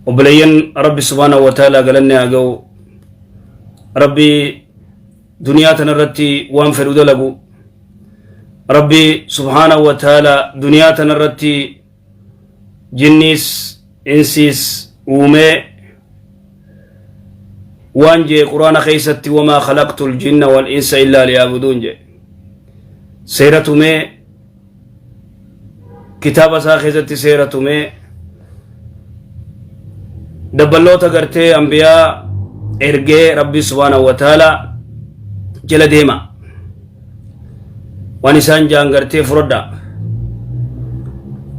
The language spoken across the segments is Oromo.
وبلين ربي سبحانه وتعالى قالنا أجو ربي دنياتنا الرتي وانفر دلقو ربي سبحانه وتعالى دنياتنا الرتي جنيس إنسيس ومي وانجي قرآن خيستي وما خلقت الجن والإنس إلا ليعبدون جي سيرة مي كتاب ساخيستي سيرة مي دبلوتا غرتي أنبياء إرجي ربي سبحانه وتعالى جل ديما وانسان جان غرتي فردا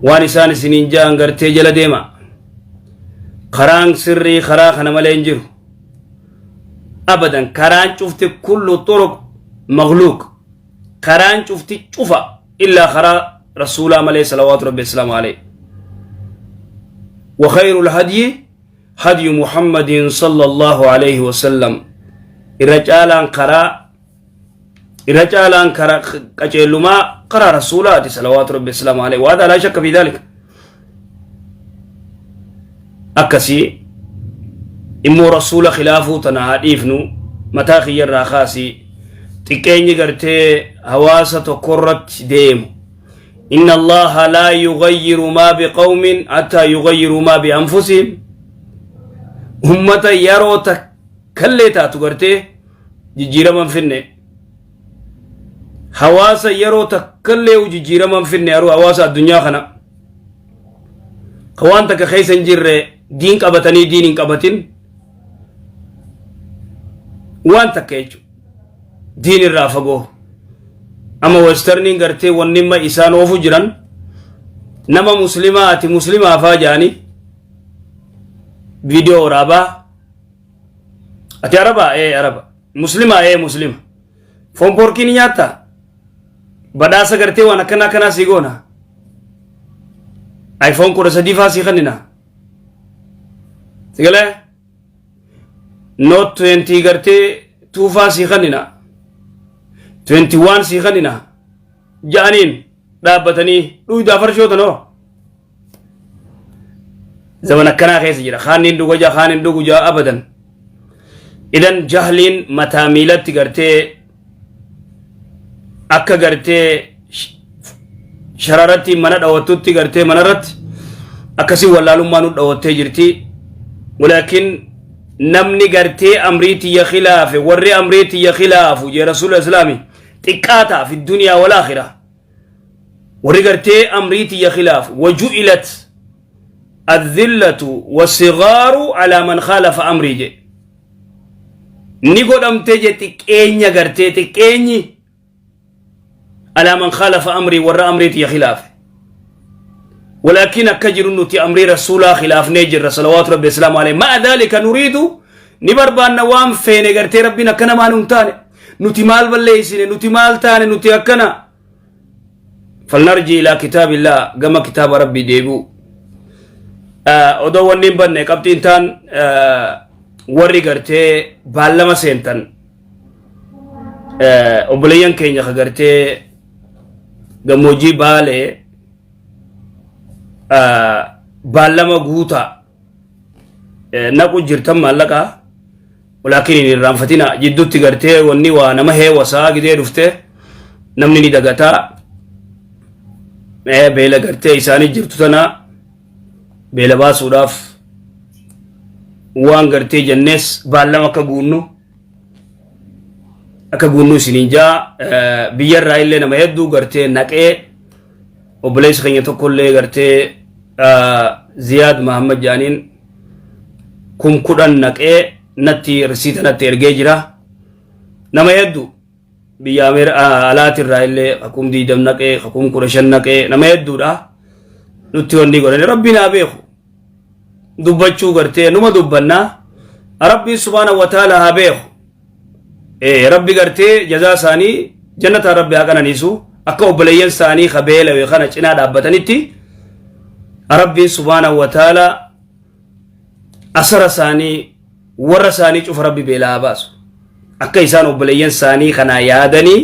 وانسان سنين جان غرتي جل ديما خران سري خرا خنا ملينجر أبدا كران شفت كل طرق مغلوق كران شفت شوفا إلا خرا رسول الله عليه صلوات ربي السلام عليه وخير الهدي هدي محمد صلى الله عليه وسلم الرجالان كرا كجلما قرا رسول الله صلوات ربي السلام عليه وهذا لا شك في ذلك أكسي إمو رسول خلافه تنهاديفنو متى خير راخاسي تكيني قرتي هواسة قرت ديم إن الله لا يغير ما بقوم حتى يغيروا ما بأنفسهم أمتا يرو تكليتا تقرتي جيجيرا من فنه هواسة يرو تكلي وجيجيرا من فنه أرو هواسة الدنيا خنا خوانتك خيسن جير دين قبتني دين قبتن وانت كيجو دين الرافقو أما وسترنين قرتي ونما إسان وفجران نما مسلمة فاجاني فيديو رابا أتي عربا عربا مسلمة فون بوركيني نياتا بداسا قرتي وانا كنا سيغونا ايفون كورا سديفا سيخننا سيغلي نوت 20 قرتي توفا سيخننا 21 سيخننا جانين دابتني روي دافر شوتنو زمن كنا خيس جرا خانين دوغو جا أبدا إذن جهلين متاميلت قرتي أكا قرتي شرارتي منات أوتوتي قرتي منارت أكسي والله لما أوتي جرتي ولكن نمني قرتي أمريتي يا خلاف وري أمريتي يا خلاف يا رسول الإسلامي تكاتا في الدنيا والآخرة وري قرتي أمريتي يا خلاف وجئلت الذلة والصغار على من خالف أمري جي نيقود أمتجي تكيني قرتي تكيني على من خالف أمري ورى أمريتي يا خلاف ولكن أكجر نتي أمري رسولا خلاف نجر صلوات ربي السلام عليه مع ذلك نريد نبربان نوام فين قرتي ربنا كنا ما نمتاني نتي مال بالليسين نتي مال تاني نتي أكنا فلنرجي إلى كتاب الله قم كتاب ربي ديبو odoo wanni banne qabxiin taan warri gartee baallama seentan obboleeyyan keenya ka gartee gammoojjii baalee baallama guuta naqu jirtan maallaqa walaakin hin irraanfatina jiddutti gartee wanni waa nama heewasaa gidee dhufte namni ni dagataa beela gartee isaanii jirtu tana beela baasuudhaaf waan gartee jennees baallama akka guunnu isiniin jaa biyyarraa illee nama hedduu gartee naqee obboleessa keenya tokkollee gartee Ziyaad Mahammad jaaniin 10,000 naqee natti risiita natti ergee jira nama hedduu biyya alaatirraa illee 20 naqee 15 naqee nama hedduudha nutti wanni godhani rabbiin haa beeku dubbachuu gartee numa dubbanna rabbiin subhaanahu wa ta'ala haa beeku rabbi gartee jazaa isaanii jannata rabbi haa qananiisu akka obboleeyyan isaanii kabeela kana cinaa dhaabbatanitti rabbiin subhaanahu wa ta'ala asara isaanii warra isaanii cufa rabbi beelaa haa baasu akka isaan obboleeyyan isaanii kana yaadanii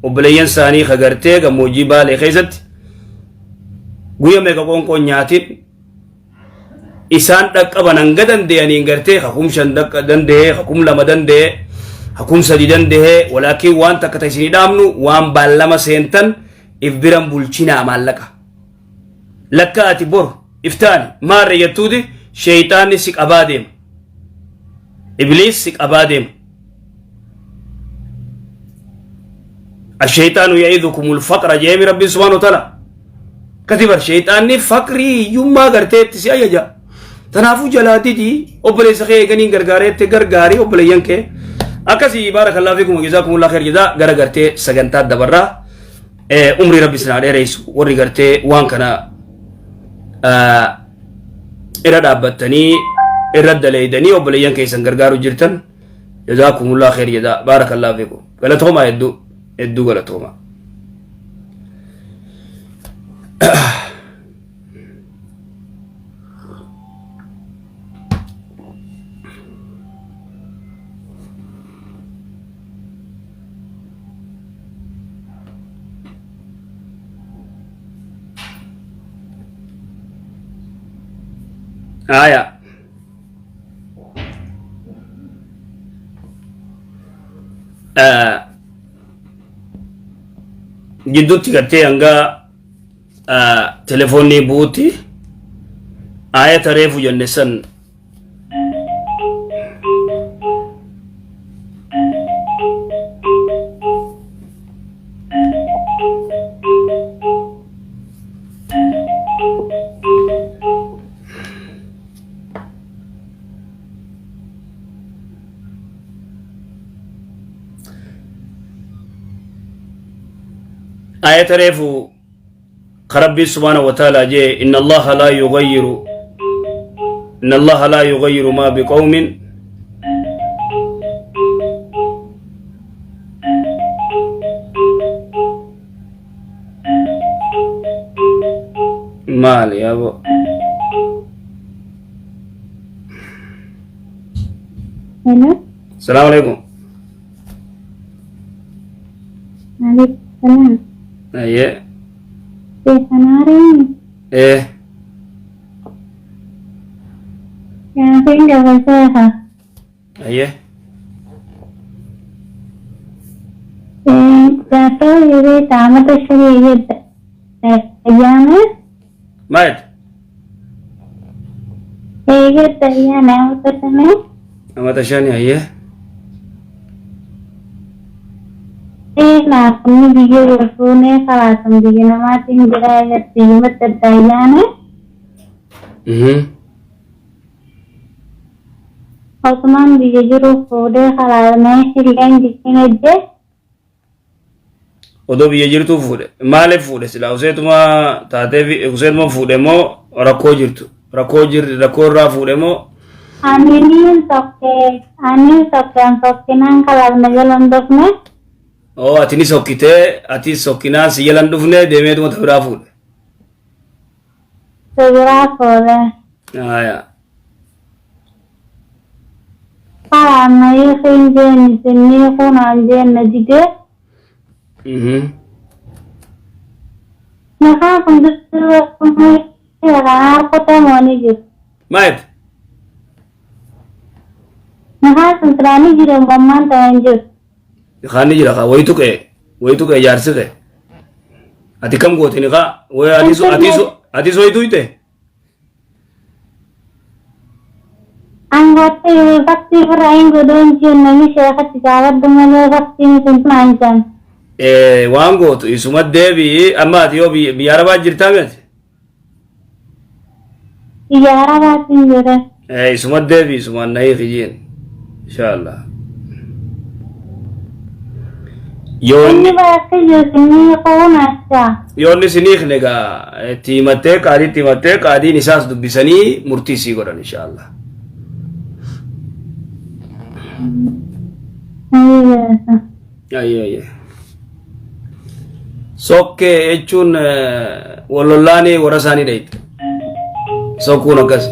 obboleeyyan isaanii ka gartee gammoojjii baalee keessatti guyya meeqa qoonqoon nyaatin isaan dhaqqaban hanga danda'aniin gartee hakum shan danda'e hakum lama danda'e hakum sadi danda'e walaakin waan takka isinii dhaamnu waan baallama seentan if biran bulchinaa maallaqa lakka ati bor iftaani maarre jettuuti sheeyxaanni si qabaa deema ibliis si qabaa deema الشيطان يعيذكم الفقر جيمي ربي سبحانه وتعالى كتب الشيطان فقري يوم غرتي تسي ايجا تنافو جلاتي دي اوبلي سخي غني غرغاري تي غرغاري اوبلي ينكه اكسي بارك الله فيكم وجزاكم الله خير جزاء غرغرتي سغنتا دبرا عمري ربي سنا ريس وري غرتي وان كنا اراد ابتني اراد ليدني اوبلي ينكه سنغرغارو جرتن جزاكم الله خير جزاء بارك الله فيكم قالتهم يدو الدولة توما آية jidduutti gartee hanga telefoonni buuti ayata reefu jenne san آية ريفو ربي سبحانه وتعالى جي إن الله لا يغير ما بقوم مال يا أبو السلام عليكم. عليكم السلام. ايه كيف نارين؟ ايه كان فين جوازها؟ ايه جاتو يري تعمد الشريعة أيامه؟ مايد ايه تأيانا وتسمي؟ اما تشاني ايه لا كم بيجي رسولنا خلاص بيجي نماتين جراية تيمة تدايانه عثمان بيجي رسولنا خلاص ما يشيلين دكين الجه ودو بيجي جرتو فود مال فود سلا وسيتما تاتي وسيتما فود مو ركو جرتو ركو را فود مو أنين سوكي نان خلاص نجلن دفنه Oh, atini sokkite, ati sokkina siyalan dufne demeetuma tabiraa fuudhe. Tabiraa fuudhe. Aya. Amma yookiin jeenni jennee kunaan jeenna didee. Nakaa kun dursuu harkotamoo ni jiru. Maayet? Nakaa sun tiraanii jiru gammaan ta'an jiru. Khani jira ka waytu ke jaarsi ke ati kam gootini ka way ati so itu ite angote bakti berain godon jenna mi shekha tijarat dumale bakti sun manjan waan gootu isuma deebi amma ati yoo biyyaara baa jirtaa miti biyyaara baatin jira isuma deebi isuma nahi khijiin inshallah Yonni baake yosini qona cha. Yonni sinikh nega timate qaadi nisas dubbisani murti si godan inshallah. Ayye. Sokke echun wallolani warasani dait. Sokun akas.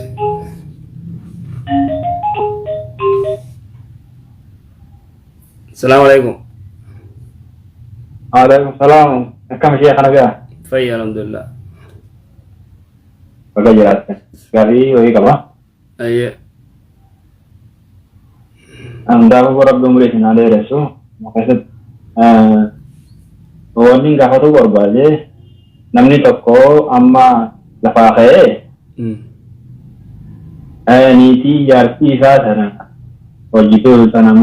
Assalamu alaikum. عليكم السلام كم شيخنا بها في الحمد لله baga jiraatan gaarii wayii qaba. Ayyee. Gaafa rabbi umurii isin haa dheeressu keessatti wanni gaafatu barbaade namni tokko amma lafaa ka'ee niitii jaartii isaa sana hojjetuu sana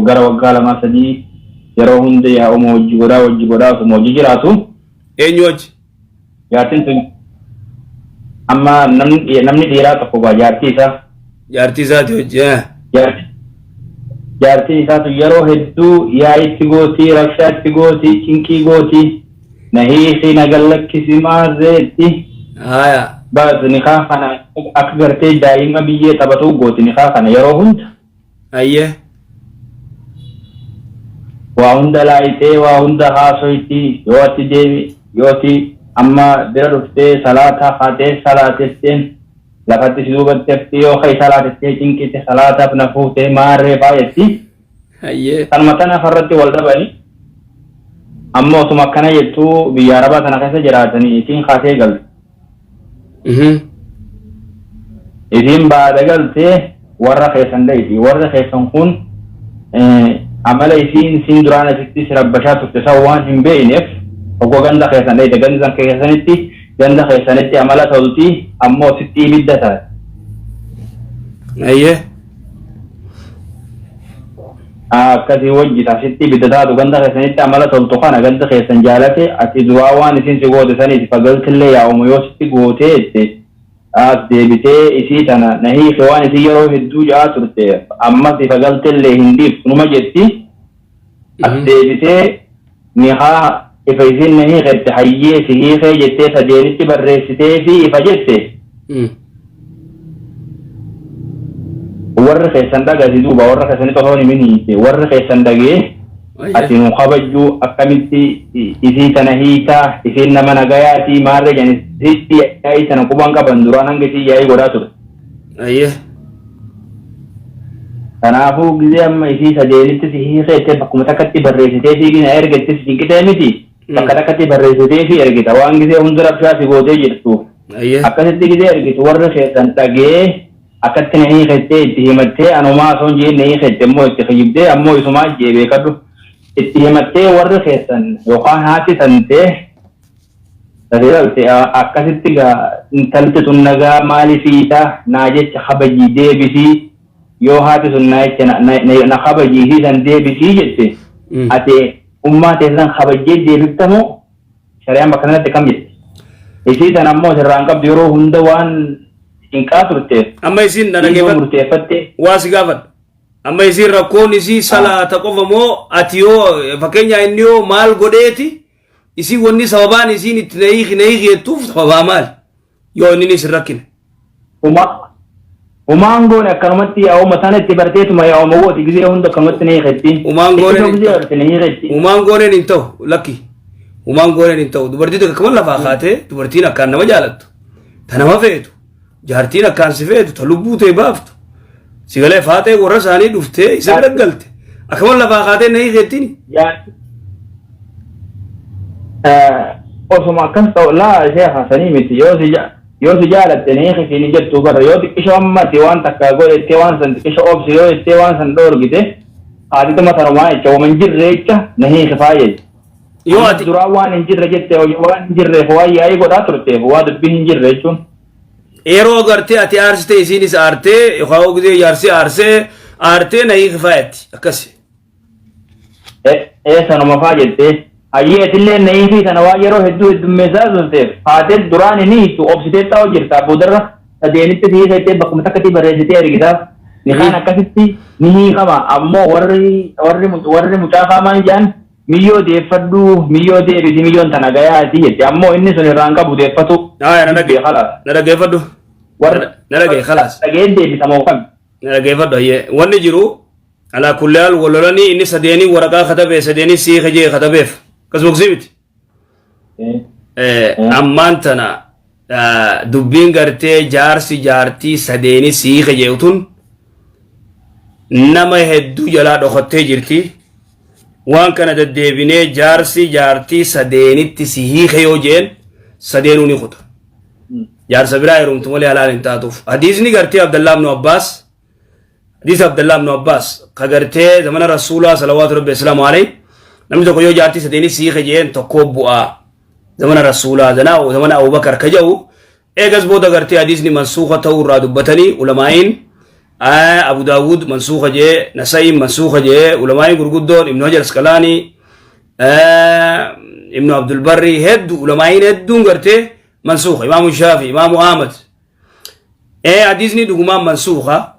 gara waggaa 2-3 yeroo hunda yaa'uma hojii godhaa osuma hojii jiraatu. Eenyu hojii? Jaartiin sun amma namni dhiiraa tokko gaa jaartii isaa. Jaartii isaati hojii. Jaartiin isaatu yeroo hedduu yaa'itti gootii, rabshaatti gootii, cinkii gootii, na hiiki na gallakkisi maarreetti. Haya. Baas nikaa kana akka gartee daa'ima biyyee taphatu gooti nikaa kana yeroo hunda. Ayyee. Waa hunda laayitee waa hunda haasoyti yoo ati deemi yoo ati amma bira dhuftee salaataa haatee salaatetteen lafatti si duubatteetti yoo ka'e salaatettee cinkite salaataaf na fuutee maarree faayetti. Ayyee. Kanuma kana farratti wal dhabani. Amma osuma akkana jettuu biyya arabaa kana keessa jiraatanii isin kaatee galte. Isin baada galtee warra keessan dhayti warra keessan kun amala isin duraan asitti rabbashaa turte san waan hin beekneef ogoo ganda keessan dhayte ganda keessanitti amala ta'uti ammoo sitti ibidda taate. Ayyee. Akkasii wajjita sitti ibidda taatu ganda keessanitti amala toltu kana ganda keessan jaalate ati duraa waan isin si goote saniiti fagaltillee yaa'umu yoo sitti gootee jette as deebitee isii tana na hiike waan isin yeroo hedduu ja'a turte ammas fagaltillee hin dhiiftu numa jetti as deebitee nihaa ifa isin na hiikette hayyee si hiikee jettee sadeenitti barreessitee fi ifa jette. Warra keessan dhagasi duuba warra keessanitti osoo hin hiike warra keessan dhagee ati nu kabajjuu akkamitti isii tana hiikaa isiin nama nagayaatii maarree janisitti yaa'ii tana quban qaban duraan hanga isii yaa'ii godhaa ture. Ayyee. Kanaafuu gizee amma isii sadeenitti si hiikeettee bakkuma takkatti barreessitee fi gina ergettis cinqitee miti bakka takkatti barreessitee fi ergita waan gizee hunda rabshaa si gootee jirtu. Akkasitti gizee ergitu warra keessan dhagee akkatti na hiikettee itti himattee anumaa osoo hin na hiikette immoo itti fayyibdee ammoo isumaa jee beekadhu itti himattee warra keessan yookaan haati tantee akkasitti intalti sun nagaa maaliif hiitaa naa jecha kabajii deebisii yoo haati sun naa jecha na kabajii san deebisii jette ati ummaa teessan kabajee deebiftamoo shari'aan bakka sanatti kam jette isii tan ammoo sirraan qabdu yeroo hunda waan inkaa turteef. Amma isin na dhageeffatte waa si gaafadha. Amma isin rakkoon isii salaata qofa moo ati yoo fakkeenya inni yoo maal godheeti isii wanni sababaan isiin itti na hiiki jettuuf sababaa maal yoo inni isin rakkine. Umaan goone akkanumatti yaa'uma sana itti barteetuma yaa'uma wooti gizee hunda akkanumatti na hiiketti. Umaan gooneen hin ta'u lakki. Umaan gooneen hin ta'u dubartii tokko akkuma lafaa kaatee dubartiin akkaan nama jaalattu ta nama feetu. Jaartiin akkaan si feetu ta lubbuu ta'e baaftu si galee faatee warra isaanii dhuftee isa daggalte akkuma lafaa kaatee na hiikettini. Osuma akkas ta'u laa ishee haasanii miti yoo si jaalatte na hiike ni jettuu bara yoo xiqqisho ammati waan takka godhettee waan san xiqqisho obsi yoo jettee waan san dhoorgite haatituma sanumaa jecha wama hin jirre jecha na hiike faayee. Yoo ati duraa waan hin jirre jettee waan hin jirreef waan yaa'ii godhaa turteef waa dubbii hin jirre jechuun. Yeroo agartee ati aarsitee isiinis aartee yookaan gizee jaarsi aartee na hiiki faayetti akkasi. Sanuma faa jettee hayyeetillee na hiikii sana waan yeroo hedduu heddummeessaa turteef haatee duraan inni hiitu obsitee ta'uu jirta boodarra sadeenitti si hiikettee bakkuma takkatti barreessitee ergitaaf nikaan akkasitti ni hiikama ammoo warri mucaa faamaan jaan miyyoo deeffadhu miyyoo deebisi miyyoon tana gayaati jette ammoo inni sun irraan qabu deeffatu. Na dhageeffadhu. Na dhagee khalaas. Dhagee deebisamoo kam. Na dhageeffadhu hayyee wanni jiru alaa kulliyaal walolanii inni sadeenii waraqaa katabee sadeenii sii hajee katabeef akkasuma kusii miti. Ammaan tana dubbiin gartee jaarsi jaartii sadeenii sii hajee utun nama hedduu jalaa dhokattee jirti. Waan kana deddeebinee jaarsi jaartii sadeenitti si hiike yoo jeen sadeenuu ni kuta. jaarsa biraa heerumtu malee halaal hin taatuuf. Hadiisni gartee Abdallah ibn Abbas حديث عبد الله بن عباس كغرتي زمان رسول الله صلى الله عليه وسلم نمي تكو يو جارتي سديني سيخ جين تكوبوا زمان رسول الله زنا وزمان ابو بكر كجو ايغز بودا غرتي حديث ني منسوخه تو را دبتني علماءين ابو داود منسوخه جي نسائي منسوخه جي علماء غرغدون ابن حجر الاسقلاني ابن عبد البر هد علماءين هدون غرتي منسوخه امام الشافعي امام احمد حديث ني دغما منسوخه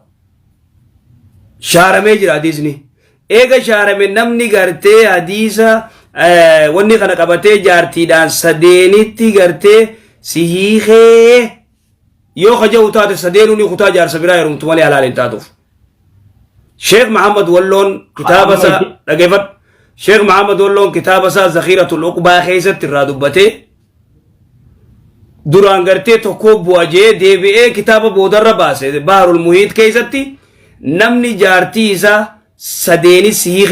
شارمه جرا حدیثنی ایگا شارمه نمنی گرتے حدیثا ونی خنا قبتے جارتی دان سدینیتی گرتے سیخے یو خجا اتات سدینونی خطا جار سبرا یرم تمالی حلال انتاتوف شیخ محمد ولون کتاب سا لگفت شیخ محمد ولون کتاب سا ذخیرت العقبہ خیزت الرادبتے دوران گرتے تو کوب واجے دے بے کتاب بودر رباسے بحر المحیط خیزتی نمني جارتي إذا سديني سيخ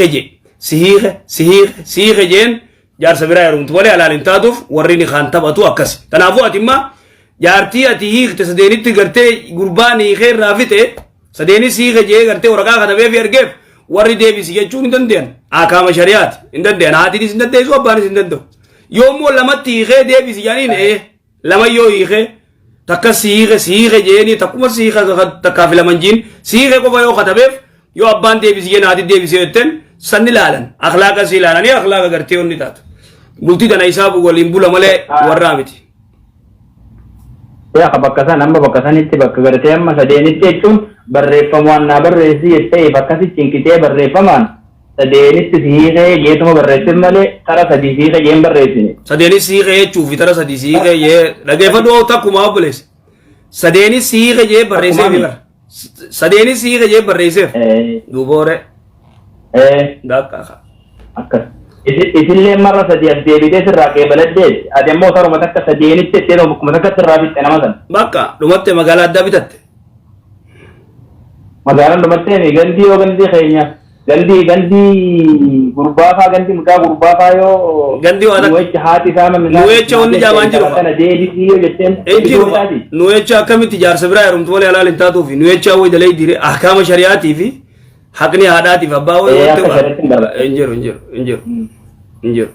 جين جار سبيرا يروم تولي على الانتادوف وريني خان تبعتو أكسي تنافو أتما جارتي أتيخ تسديني تغرتي قرباني خير رافته سديني سيخ جي غرتي ورقا خطبه في أرقف وري ديبي سيجون اندن آكام شريعات اندن هاتي سندن سو أباني سندن يوم ولما تيخي ديبي سيجانين لما يو يخي takka siige jeeni takkuma siige takkaafila manjiin siige qofa yoo katabeef yoo abbaan deebisee naati deebisee jetten sanni laalan akhlaaqa si laalanii akhlaaqa gartee onni taatu bultii tana isaabu waliin bula malee warraa miti. Yaa bakka san amma bakka sanitti bakka gartee amma sadeenitti jechuun barreeffamaan naa barreessi jettee bakkasitti cinkitee barreeffamaan sadeenitti siige jeetuma barreessin malee tara sadii siige jeen barreessine. Sadeeni siige jechuufi tara sadii siige jee dhageeffadhu takkuma obbolees. Sadeeni siige jee barreessee fi bara. Sadeeni siige jee barreessee. Duuboore. Dakka. Akkas. Isillee marra sadii as deebitee sirraa qeebaladdeet ademmoo saruma takka sadeenitti jettee bakkuma takka sirraa bitte nama sana. Bakka dhumatte magaalaa addaa bitatte. Magaalaan dhumattee gandii yoo gandii keenya. Gandi gurbaafa gandi muka gurbaafa yo gandi wada nuwecha hati sama nuwecha wonni jaban jiru kana deedi siyo jetten nuwecha akamiti jar sabra yarum tole halal intatu fi nuwecha way dalay dire ahkam shariati fi haqni hadati fi abba way injiro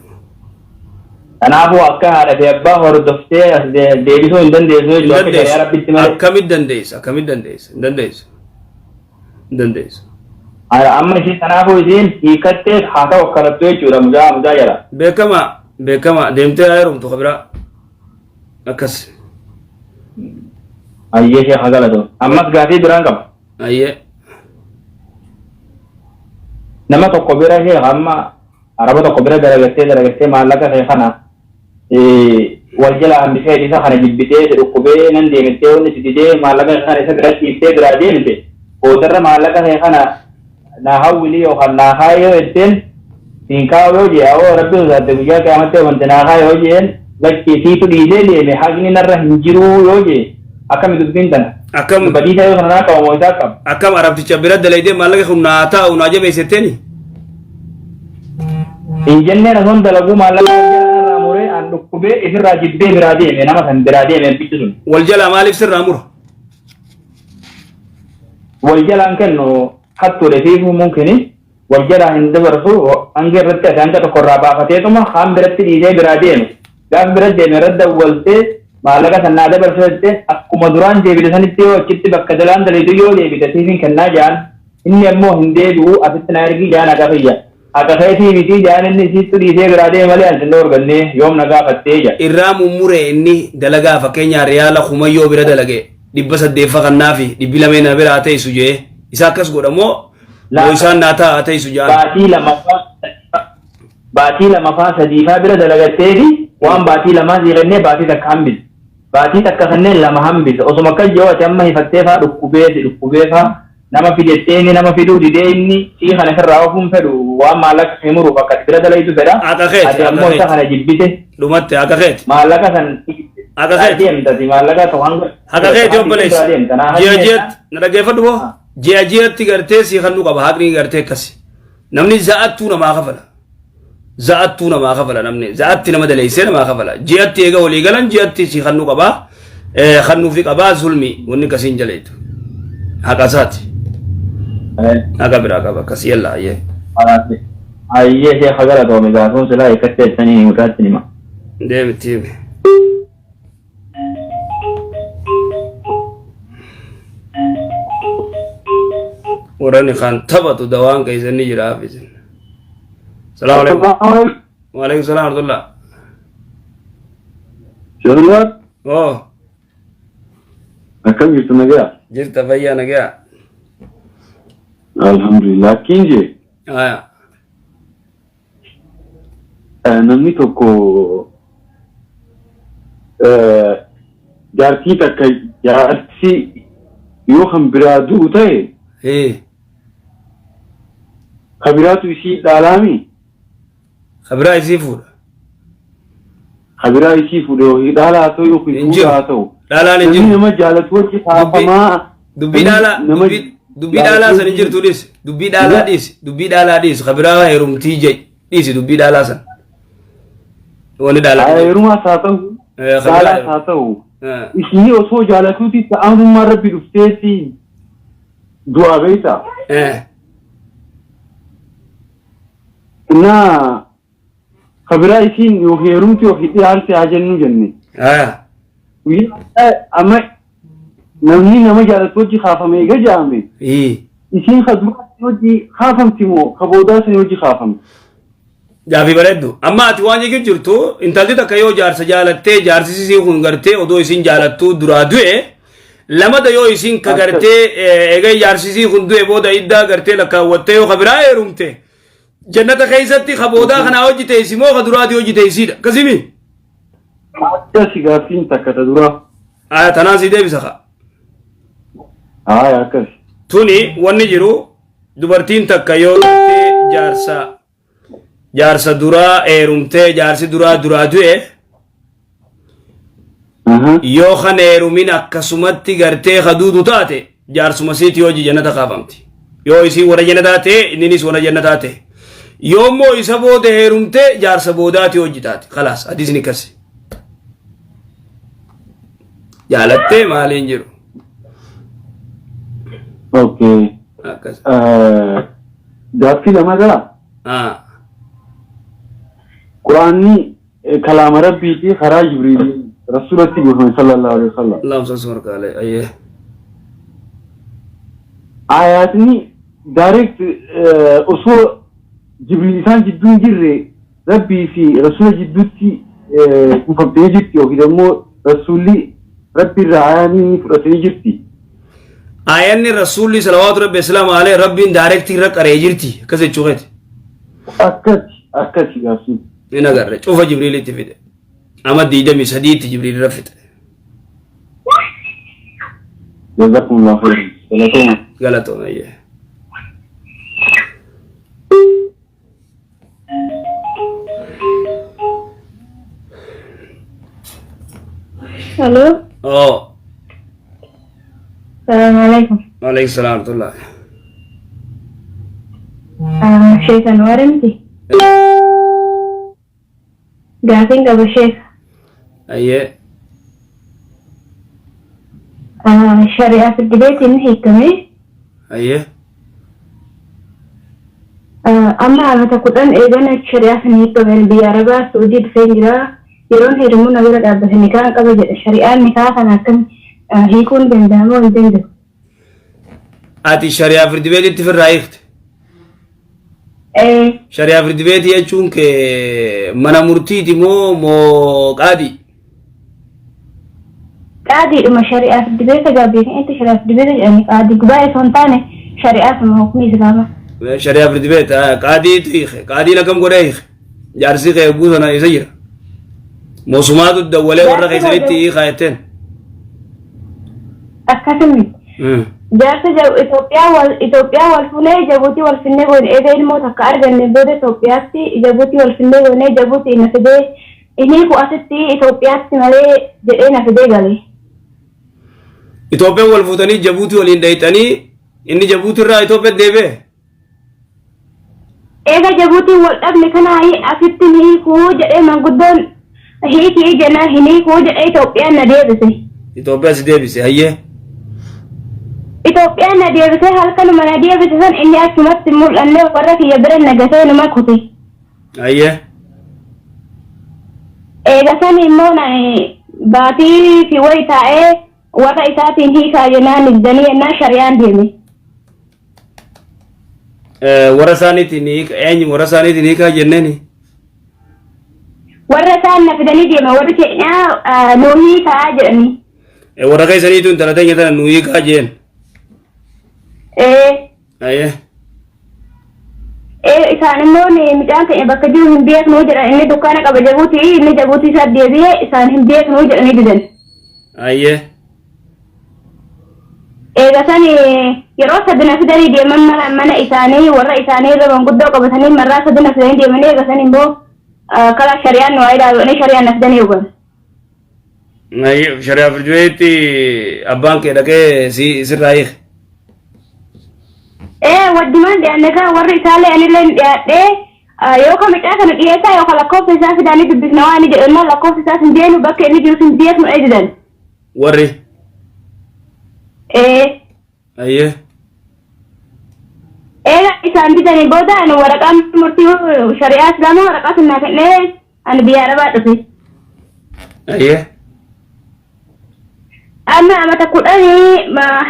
anabu akka hada fi abba hordofte deedi so indan deeso ya rabbi timare akamit dandees amma shi tanaafuu isiin hiikattee haa ta'u akkanattu jechuudha mujaa jala. Beekama deemtee heerumtu kabira akkas. Ayyee shee haa galatu. Ammas gaafii biraan qaba. Ayyee. Nama tokko bira shee amma araba tokko bira dalagatee maallaqa kee kana wal jala hambisee isa kana jibbitee dhukkubee nan deemettee wanni si didee maallaqa kana isa bira dhiiftee biraa deemte boodarra maallaqa kee kana na hawili yo na hayo etten tinka yo je awo rabbi zaate biya kamate wonte na hayo je lakki situ dide le me hagni narra hinjiru yo je akam dubbin tan akam badita yo na ka mo ta kam akam arabti chabira dalaide malaga khuna ta una je be seteni injenne na hon dalagu malaga ramure an dukube ifra jibbe birade me nama san birade me bitu wal jala malif sirra amur wal jala ankenno حتى لفيه ممكن والجرى عند برسو أنجر رتة أنت تقربا فتيتما خام برتة إيجاي برادين قام برد مرد أولته ما لقى سنادة برسوته أكو مدران جي بدسان التيو أكتب بكدلان دليدو يو لي بدسيسين كنا جان إني أمو هندي دو أفتنا يرقي جان أكافيا أكافيتي بيتي جان إني سيستو إيجاي برادين مالي أنتندور قلني يوم نقا فتيجا إرام أموري إني دلقا فكينيا ريالا خميو برد لقى دبس الدفاق النافي دبلا من براتي سجيه isa kas godamo lo isan nata atay sujan bati lama fa sadifa bira dalagateedi wan bati lama zirenne bati takambil bati takkanne lama hambil osoma kajjo tamma hifatte fa dukube fa nama fidetteni nama fidu dideni si khana karrawum fedu wa malak himuru fakat bira dalaytu beda adammo sa khana jibbite dumatte akakhet malaka san akakhet tadi malaka to hang akakhet obboles jejet nadagefadu جاجيت تغرتي سي خنو قبا حقني غرتي كسي نمني زاتونا ما غفلا نمني زات نما دليسه ما غفلا جيت تيغا ولي غلن جيت سي خنو قبا خنو في قبا ظلمي وني كسين جليتو حقاساتي أكبر أكبر كسي الله أيه أيه شيء خجالة تومي زاتون سلا يكتب سنين متاتني ما ديم تيم وراني خان تبتو دوان كيسني جرافيز السلام عليكم وعليكم السلام ورحمة الله شغلات أوه أكمل يسمى جرت فيا نجا الحمد لله كينجي namni tokko jaartii takka jaarsi yoo kan biraa du'u ta'e kabiraatu isii dhaalaami kabiraa isii fuudha kabiraa isii fuudha yoo dhaalaa haa ta'u yookiin fuudha haa ta'u dhaalaan hin namni jiru nama jaalatu wajji haafamaa dubbii dhaalaa san hin jirtu dhiisi dubbii dhaalaa dhiisi kabiraa heerumtii jay dhiisi dubbii dhaalaa san wani dhaalaa heerumaas haa ta'u dhaalaas haa ta'u isii osoo jaalatuuti ta'amummaa rabbi dhufteeti du'a beeyta innaa kabiraa isiin yoo heerumti yoo dhaalti haa jennu jenne amma namni nama jaalatu wajji kaafame eega jaame isiin kaduratti wajji kaafamti moo kaboodaa sani wajji kaafamti Jaafi bareeddu amma ati waan jechuun jirtu intalli takka yoo jaarsa jaalattee jaarsisii kun gartee odoo isin jaalattuu duraa du'e lamada yoo isin ka gartee eega jaarsisii kun du'e booda iddaa gartee lakkaawwattee yoo kabiraa heerumte jannata keessatti kaboodaa kanaa hojjite isimoo ka duraati hojjite isiidha akkasimi akkasi gaaffiin takka ta duraa tanaa si deebisa ka akkasi tuni wanni jiru dubartiin takka yoo gartee jaarsa duraa heerumtee jaarsi duraa du'e yoo kan heerumin akkasumatti gartee kaduutu taate jaarsuma siiti hojii jannata kaafamti yoo isii warra jannataa ta'e inninis warra jannataa ta'e yoo immoo isa booda heerumtee jaarsa boodaati hojii taate khalaas hadiisni kasi jaalattee maaliin jiru okay akkas gaaffii lamaadha قرآني كلام ربي في خراج جبريل رسول الله صلى الله عليه وسلم اللهم صل وسلم عليه أيه آياتني دايركت أصول جبريل كان جدون جرّي ربي في رسول جدوتي مفبتي جرتي وكذا مو رسولي ربي الرعاني فرسولي جرتي آياني رسولي صلوات ربي السلام عليه ربي دايركت رك أريجرتي كذا شغلت أكد ياسين إنا قرر شوف جبريل تفيد أما ديدمي سديت جبريل رفت جزاكم الله خير غلطوا أيه Halo. Assalamualaikum. Waalaikumsalam warahmatullahi. Syekh Anwar mti. Gaafin qaba Sheekh. Ayyee. Shari'aa fiddibeetiin hiikamee. Ayyee. Amma amata kudhan eegana shari'aa sana hiikameen biyya Arabaa Suudii dhufee jira. Yeroon heerumuu na bira dhaabbate nikaan qaba jedha. Shari'aan nikaa kana akkam hiikuun danda'amoo hin danda'u. Ati shari'aa fiddibeetitti firraa hiikte. Shari'aa fiddibeetii jechuun kee mana murtiiti moo qaadii? Qaadiidhuma shari'aa fiddibeeta gaabbeetiin itti shari'aa fiddibeeta jedhani qaadii gubaa'ee osoo hin taane shari'aa sama hukumii islaamaa. Shari'aa fiddibeeta qaadiitu hiike qaadiin akkam godhee hiike jaarsii kee eeguu sana isa jira. Moosumaatu dawwalee warra keessanitti hiikaa jetteen. Akkasumi. Jaarsa Itoophiyaa wal fuunee Jabuutii wal finnee goone eega ilmoo takka arganne booda Itoophiyaatti Jabuutii wal finnee goone Jabuutii na fidee inni ku asitti Itoophiyaatti malee jedhee na fidee galee. Itoophiyaan wal fuutanii Jabuutii waliin dhayxanii inni Jabuutii irraa Itoophiyaa deebee. Eega Jabuutiin wal dhabne kanaa asitti ni hiikuu jedhee manguddoon hiikii jennaan hin hiikuu jedhee Itoophiyaan na deebise. Itoophiyaa si deebise hayyee. Itoophiyaan na deebisee halkanuma na deebise san inni achumatti mul'annee warra kiyya bira nagasee numa kute. Hayyee. Eega san immoo baatii fi wayi taa'ee warra isaatiin hiikaa jennaan ibdanii yennaan shari'aan deeme. Warra isaaniitiin eenyu warra isaaniitiin hiikaa jenneeni? Warra isaan na fidanii deema warri keenyaa nuu hiikaa jedhanii. Warra keessaniitu intala teenya tana nuu hiikaa jeen. Hayyee. Isaan immoo midhaan keenya bakka jiru hin beeknuu jedhan inni dukkaana qaba jabuuti inni jabuuti isaa deebi'ee isaan hin beeknuu jedhanii didan. Hayyee. Eega san yeroo sadina fidanii deeman mana isaanii warra isaanii irra manguddoo qabatanii marraa sadina fidanii deemanii eega san immoo karaa shari'aan nu waayee dhaabanii shari'aan na fidanii dhugan. Shari'aa fiduutti abbaan kee dhaqee sirraa hiike. Wajjumaan dhiyaannegaa warri isaallee anillee dhiyaadhee yookaan midhaan kana dhiyeessaa yookaan lakkoofsa isaa fidanii dubbisna waan inni jedhannaa lakkoofsa isaas hin deenu bakka inni jiru hin beeknu eegidan. Warri. Hayyee. Eega isaan didanii booda ani waraqaa murtii shari'aa islaamaa waraqaa sunnaa kennee ani biyya arabaa dhufe. Hayyee. Amma amata kudhanii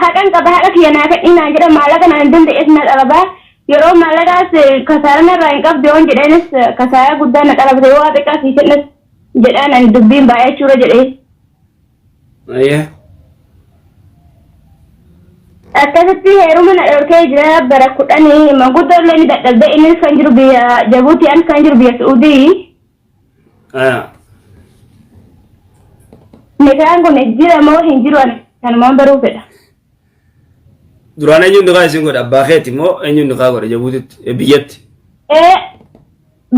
haqan qaba haqa kiyya naa kadhinaa jedha maallaqa naan danda'es na dhalabaa yeroo maallaqaas kasaara narraa hin qabdu yoon jedheenis kasaara guddaa na dhalabde yoo xiqqaa fi fedhas jedhaan ani dubbiin baay'achuura jedhee. Hayyee. Akkasitti heeruma na dhorkee jira bara kudhanii manguddoo illee ni dadhabde innis kan jiru biyya Jabuutii anis kan jiru biyya Suudii. Nikaan kun jira moo hin jiru kanumaan baruu fedha. Duraan eenyuun niqaa isin godha abbaa keeti moo eenyuun niqaa godha Jabuutitti biyyatti?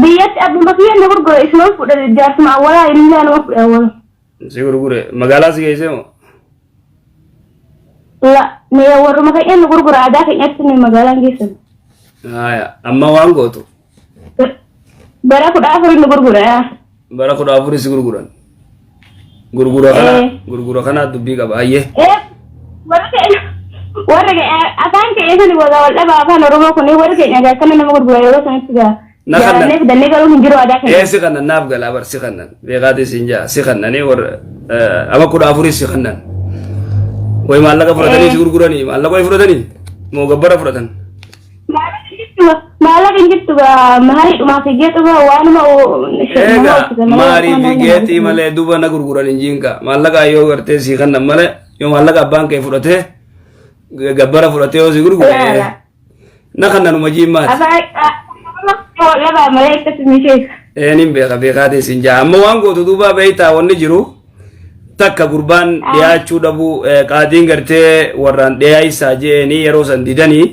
Biyyatti abbuma kiyya na gurgure isuma fudhate jaarsuma awwalaa inni nama fudhe awwala. Si gurgure magaalaa si geessee moo? Ni warruma kiyya na gurgure aadaa keenyatti ni magaalaan geessan. Amma waan gootu? Bara 14 nu gurgure. Bara 14 si gurguran. Gurgura kana dubbii qaba hayyee. Warra afaan keenya sani wal dhabaa afaan Oromoo kun warra keenya akkana nama gurgura yeroo sanatti gaa. Jaalannee fidannee garuu hin jiru aadaa keenya. Si kannan naaf galaa bar si kannan beekaati siin jaa si kannanii warra ama 14 si kannan. Wayi maallaqa fudhatanii si gurguranii maallaqa wayi fudhatanii moo gabbara fudhatan. Maallaqa hin jirtu maarii dhumaa fi geetu waanuma maarii fi geetii malee duuba na gurguran hin jiinka maallaqa yoo gartee si kannan malee yoo maallaqa abbaan kee fudhatee gabbara fudhatee yoo si gurgure na kannanuma jiimmaati. Nin beekaatee siin jaa amma waan gootu duuba beeytaa wanni jiru takka gurbaan dhiyaachuu dhabuu qaadiin gartee warraan dhiyaaysaa jeeni yeroo san didanii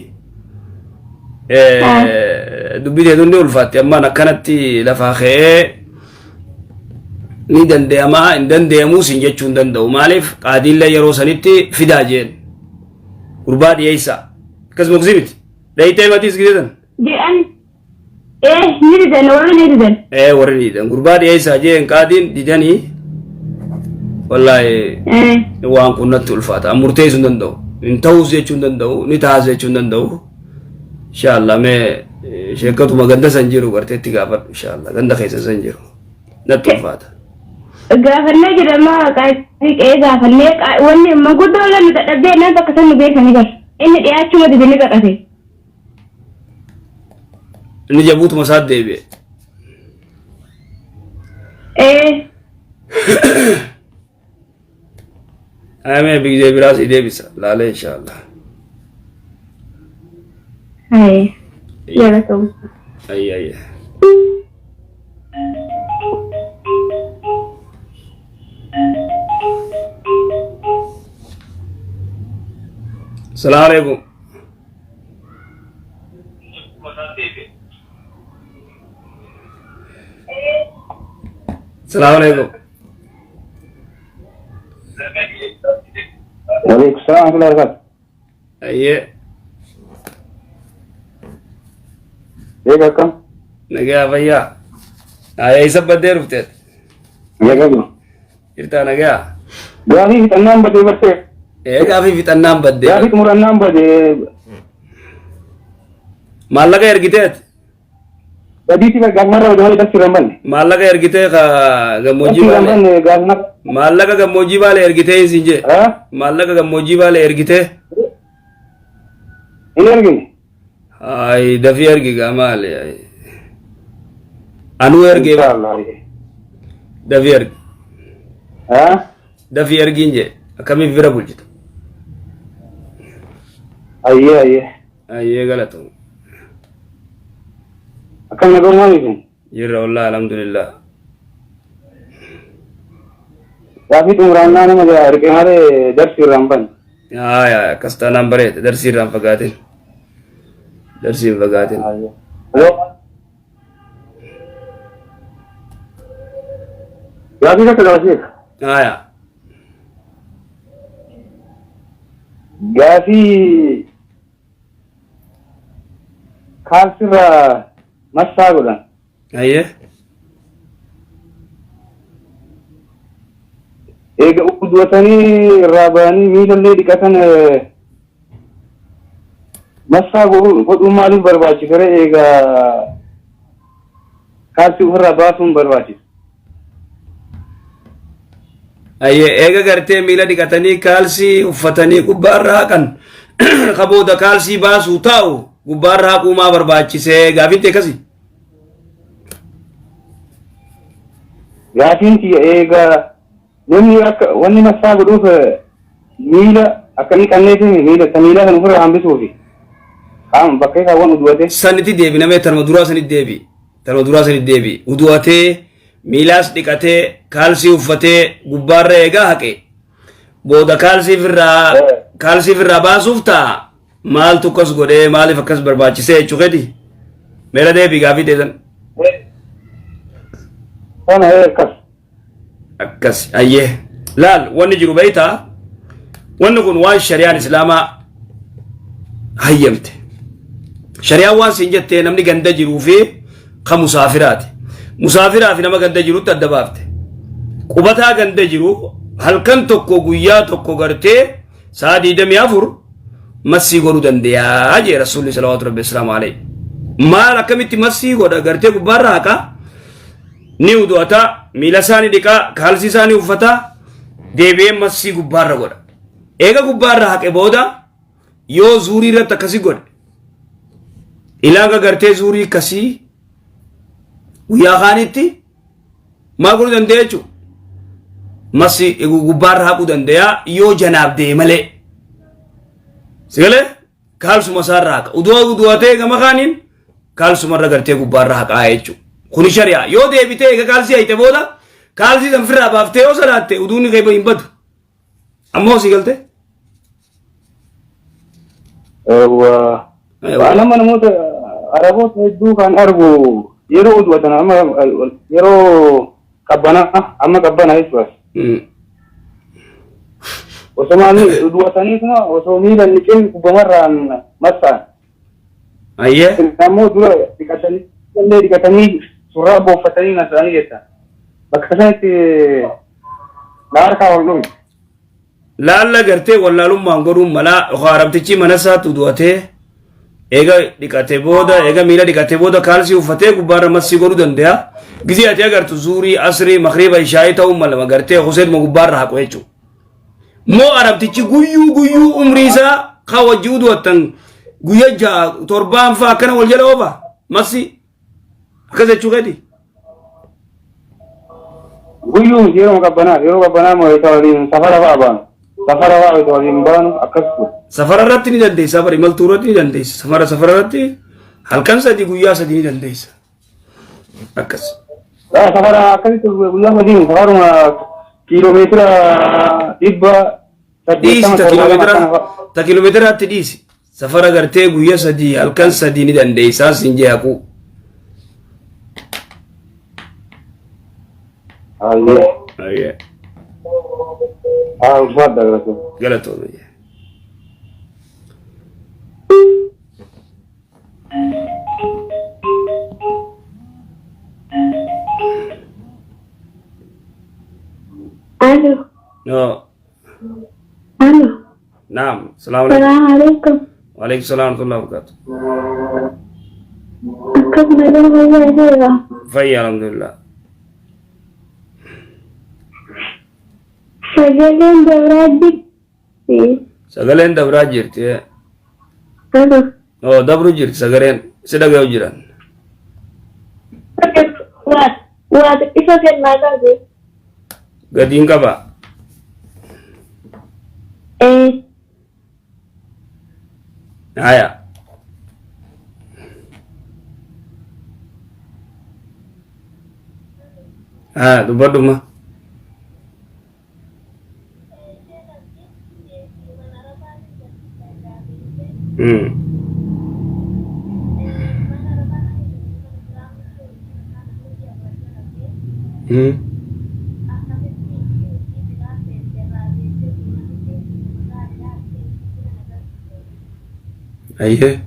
dubbii teetuun ni ulfaatti ammaan akkanatti lafaa ka'ee ni danda'amaa hin danda'amuus hin jechuu hin danda'u maaliif qaadiillee yeroo sanitti fidaa jeen gurbaa dhiyeessaa akkasuma kusii miti dhayitee matiis gideetan. Ni didan warri ni didan. Warri ni didan gurbaa dhiyeessaa jeen qaadiin didanii wallaahi waan kun natti ulfaata murteessuu hin danda'u hin ta'uus jechuu hin danda'u ni taa'as jechuu hin danda'u. Inshallah me sheekatuma ganda san jiru garteetti gaafadhu inshallah ganda keessa san jiru natti ulfaata. Gaafannee jedhama qe'ee gaafannee wanni manguddoo lama dadhabdee nan bakka san nu beekanii bar inni dhiyaachuma didanii baqate. Inni Jabuutuma isaatti deebi'e. Ayamee biyya biraas deebisa laalee inshallah. Ya la tomo. Ay. Assalamualaikum. Assalamualaikum. Waalaikumsalam warahmatullahi wabarakatuh. Iya. Kakak. Nagaa fayyaa. Isa baddee dhufteet. Nagaa. Irtaa nagaa. Gaafi fixannaan badee battee. Gaafi fixannaan badde. Gaafi xumurannaan badee. Maallaqa ergiteet. Badiiti gammarra wajjin dafti rambanne. Maallaqa ergitee ka gammoojjii baale. Rambanne gaafna. Maallaqa gammoojjii baale ergitee isin je. Maallaqa gammoojjii baale ergitee. Hin ergine. Ay dafi ergi maali. Anu ergi. Dafi ergi. Dafi ergiin je. Akkamiif bira bulchita. Ayyee galatoom. Akkam nagoomaa miti. Jirra wallahi alhamdulillah. Gaafi xumurannaa nama erge malee darsi irraan banne. Akkas taanaan bareeda darsii irraan fagaatin. Darsii hin fagaatin. Gaafi akka dabarsiisa. Gaafi kaalsirraa massaa godhan. Ayyee. Eega udduwatanii irraa bahanii miilallee dhiqatan massaa godhuun maaliif barbaachisa? Eega kaalsii ofirraa baasuun barbaachisa. Ayyee eega gartee miila dhiqatanii kaalsii uffatanii gubbaarraa haqan kabooda kaalsii baasuu taa'u gubbaarraa haquu maa barbaachisee gaafitti akkasi. Gaafiinti eega namni akka wanni massaa godhuuf miila akkamii qanneetiin miila kan ofirraa hambisuufi qaama bakka kaawwan uduwate. Sanitti deebi namee tanuma duraa sanitti deebi. Tanuma duraa sanitti deebi. Uduwatee miilaas dhiqatee kaalsii uffatee gubbaarra eegaa haqe. Booda kaalsii irraa baasuuf ta'a. Maaltu akkas godhee maaliif akkas barbaachisee jechuu keeti? Meela deebi gaafii teessan. Kana akkas. Akkas ayyee. Laal wanni jiru beeytaa wanni kun waan shari'aan islaamaa hayyamte. Shari'aan waan siin jettee namni ganda jiruu fi kan musaafiraati. Musaafiraa fi nama ganda jirutti adda baafte. Qubataa ganda jiru halkan tokko guyyaa tokko gartee sa'a 24 massii godhuu danda'a jee Rasuulli salawaatu rabbi islaamu alayhi. Maal akkamitti massii godha gartee gubbaarra haqa ni udu'ata miila isaanii dhiqaa kaalsii isaanii uffata deebi'ee massii gubbaarra godha. Eega gubbaarra haqe booda yoo zuurii irratti akkasii godhe ilaanga gartee zuurii akkasii guyyaa kaanitti maal godhuu danda'a jechuudha. Massii gubbaarra haquu danda'a yoo janaaf deeme malee. Sigalee kaalsuma isaarra haqa. Udu'atee gama kaaniin kaalsumarra gartee gubbaarra haqaa jechuudha. Kuni shari'aa yoo deebitee eega kaalsii hayte booda kaalsii san firraa baaftee yoo salaatte uduunni kee hin badu. Ammoo si galte. Waan amma namoota araboota hedduu kan argu yeroo uduwatan amma yeroo qabbanaa amma qabbanaa jechuudha. Osoo maali uduwatanii kuma osoo miila niqeen gubbamarraan massaan. Ayyee. Ammoo dura dhiqatanii surraa booffatanii nasaanii jecha. Bakka sanatti harkaa wal dhume. Laalla gartee wallaalummaan godhuun malaa arabtichi mana isaatti uduwatee eega dhiqatee booda eega miila dhiqatee booda kaalsii uffatee gubbaarra massii godhuu danda'a. Gizii ati agartu zuurii asrii makriba ishaayii ta'uu mala gartee huseetuma gubbaarra haqu jechuudha. Moo arabtichi guyyuu umrii isaa kan wajji uduwattan guyyaa 7 fa'aa akkana wal jala oofa massii akkas jechuu keeti. Guyyuu yeroo qabbanaa moo isa waliin safara fa'aa baanu. Safara fa'aa isa waliin baanu akkas godhu. Safara irratti ni dandeessa bari imaltuu irratti ni dandeessa. Safara irratti halkan 3 guyyaa 3 ni dandeessa. Akkas. Safara akkasitti guyyaa madiin safaruma kiiloomeetira 100 ta kiiloomeetiraatti dhiisi. Safara gartee guyyaa 3 halkan 3 ni dandeessa siin jee haquu. Ayyee. Uffadha galatoon. Galatoon. Allo. No. naam salaamu alaykum السلام عليكم. wa alaykum salaam wa rahmatullahi wa barakatuh أكمل الموضوع. fayya alhamdulillah سجلين دوراتي. sagaleen dabraa jirti oo dabru jirti sagaleen si dhagayu jiran وات إيش ما قصدي؟ gadiin qaba إيه. haya dubbadhuma ayyee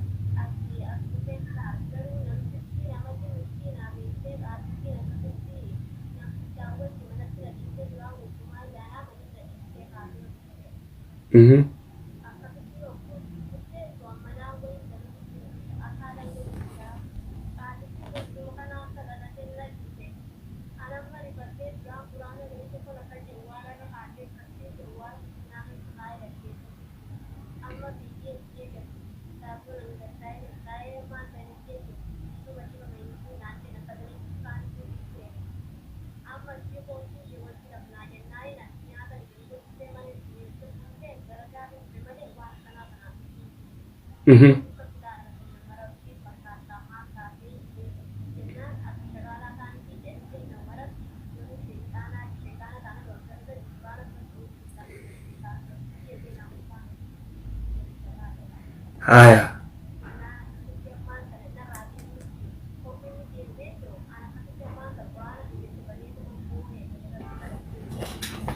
haya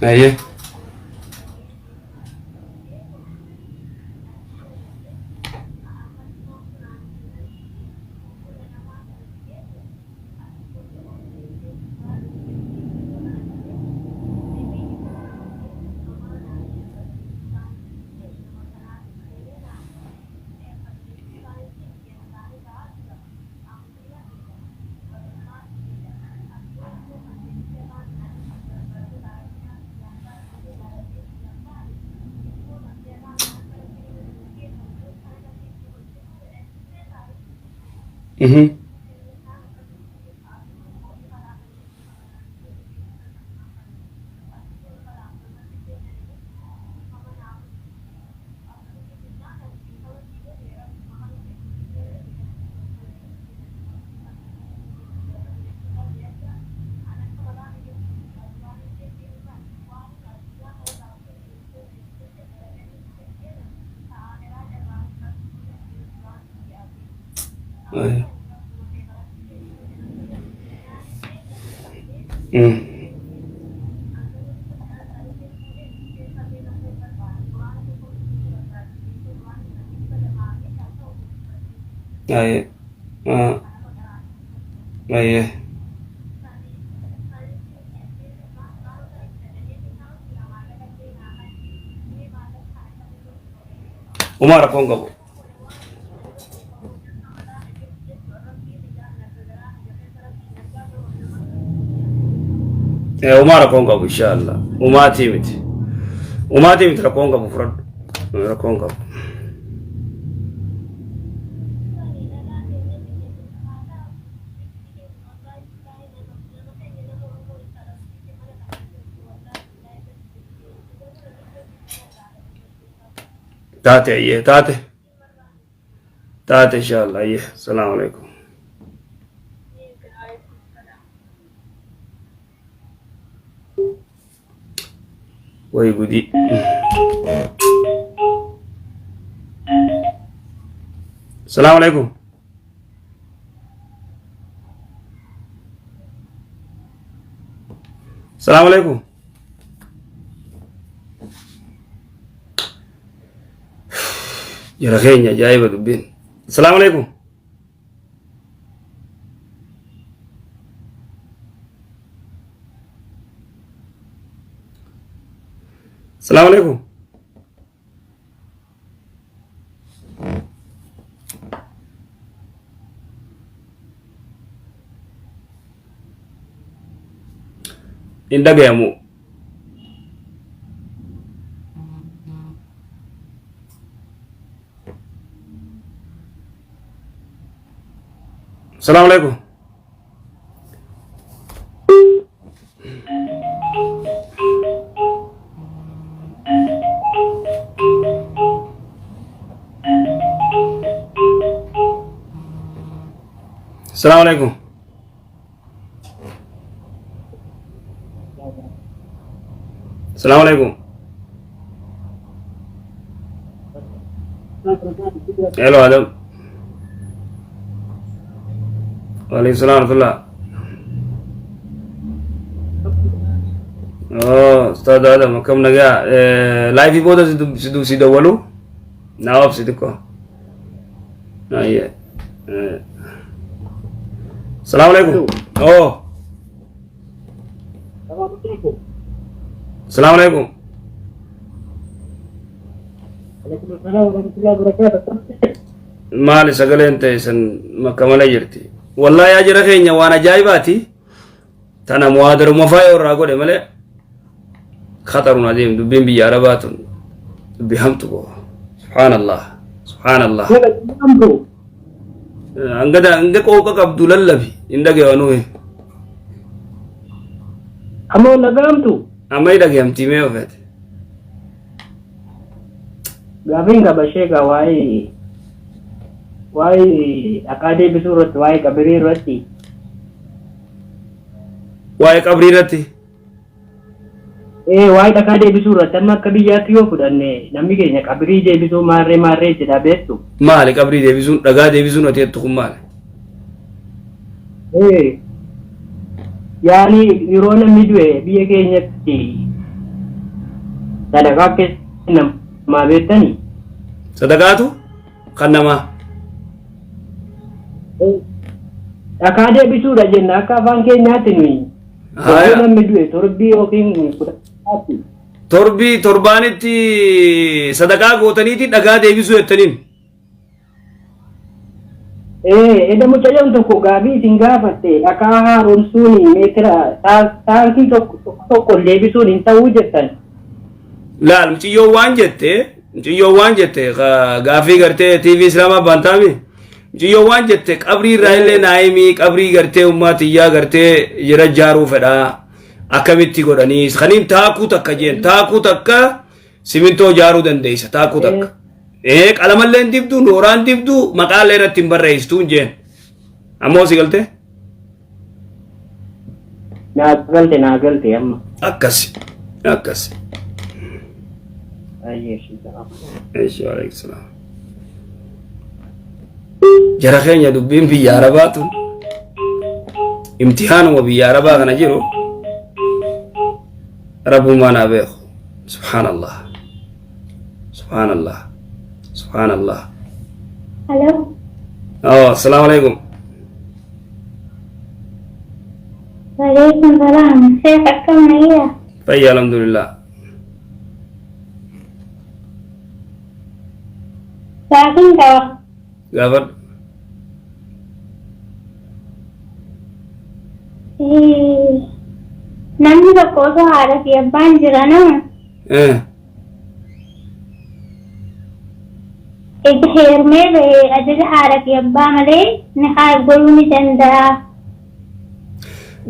ayyee ayyee ayyee ayyee umaa rakkoon qabu umaa rakkoon qabu inshallah umaatii miti rakkoon qabu fudhadhu rakkoon qabu taate ayyee taate inshallah ayyee salaamu alaykum way gudi salaamu alaykum salaamu alaykum jara keenya ajaa'iba dubbiin salaamu alaykum salaamu alaykum Inda gamu. Assalamualaikum. Assalamualaikum. Assalamualaikum. Hello Adam. Waalaikumsalam warahmatullah. Oh, Ustaz Adam, kam naga live boda sidu walu. Nawab sidu ko. Ah iya. Assalamualaikum. Oh. Assalamualaikum. Waalaikumsalam warahmatullahi wabarakatuh. Maali sagaleen teessan makamala jirti. Wallahi ajira keenya waan ajaa'ibaati. Tana muhaadaruma faayoo irraa godhe malee khatarun adeem dubbiin biyya arabaatun dubbi hamtu ko. Subhaanallah. Subhaanallah. Hanga qooqa qabdu lallabi hin dhaga'anuuhi. Ammoo nagaamtu. Amma dhaga'amtii mee ofeete. Gaafiin qabasheega waa'ee akaadee bisuu irratti waa'ee qabrii irratti. Waa'ee qabrii irratti. Waa'ee dhakaa deebisuu irratti amma akka biyyaatti yoo fudhanne namni keenya qabrii deebisuu maarree jedha beektu. Maali qabrii deebisuun dhagaa deebisuun ati jettu kun maali? Yaani yeroo namni du'e biyya keenyatti sadaqaa kennamaa beektanii? Sadaqaatu kan namaa. Dhakaa deebisuudha jenna akka afaan keenyaatti nuyi. Yeroo namni du'e torbii yookiin kudhanii. Torbii torbaanitti sadaqaa gootaniiti dhagaa deebisuu jettaniin. Edda mucayyoon tokko gaafii isin gaafatte dhakaa haaromsuun meetira taankii tokko deebisuun hin ta'uu jettan. Laal mucayyoo waan jette gaafii gartee TV Islaamaa bantaami. Mucayyoo waan jette qabrii irraa illee naayimii qabrii gartee ummaatiyyaa gartee jira jaaruu fedhaa. Akkamitti godhanii kaniin taakuu takka jeen taakuu takka simintoo jaaruu dandeessa taakuu takka. Qalamallee dibduu nooraan dibduu maqaalee irratti hin barreessituu jeen. Ammoo si galte? Naa galte amma. Akkasi. Ayyeeshi. Waalaikumsalam. Jara keenya dubbiin biyya Arabaatu imtihaanuma biyya Arabaa kana jiru Rabbumaa naa beeku. Subhaanallah. Hello. Oh, assalamualaikum. Waalaikumsalam. Sheikh akkam nayya? Fayya alhamdulillah. Saakin kawa. Gaafadhu. Namni tokko osoo haadha fi abbaan jiranuu egaa heerumee bahee ajaja haadha fi abbaa malee ni godhuu ni danda'a.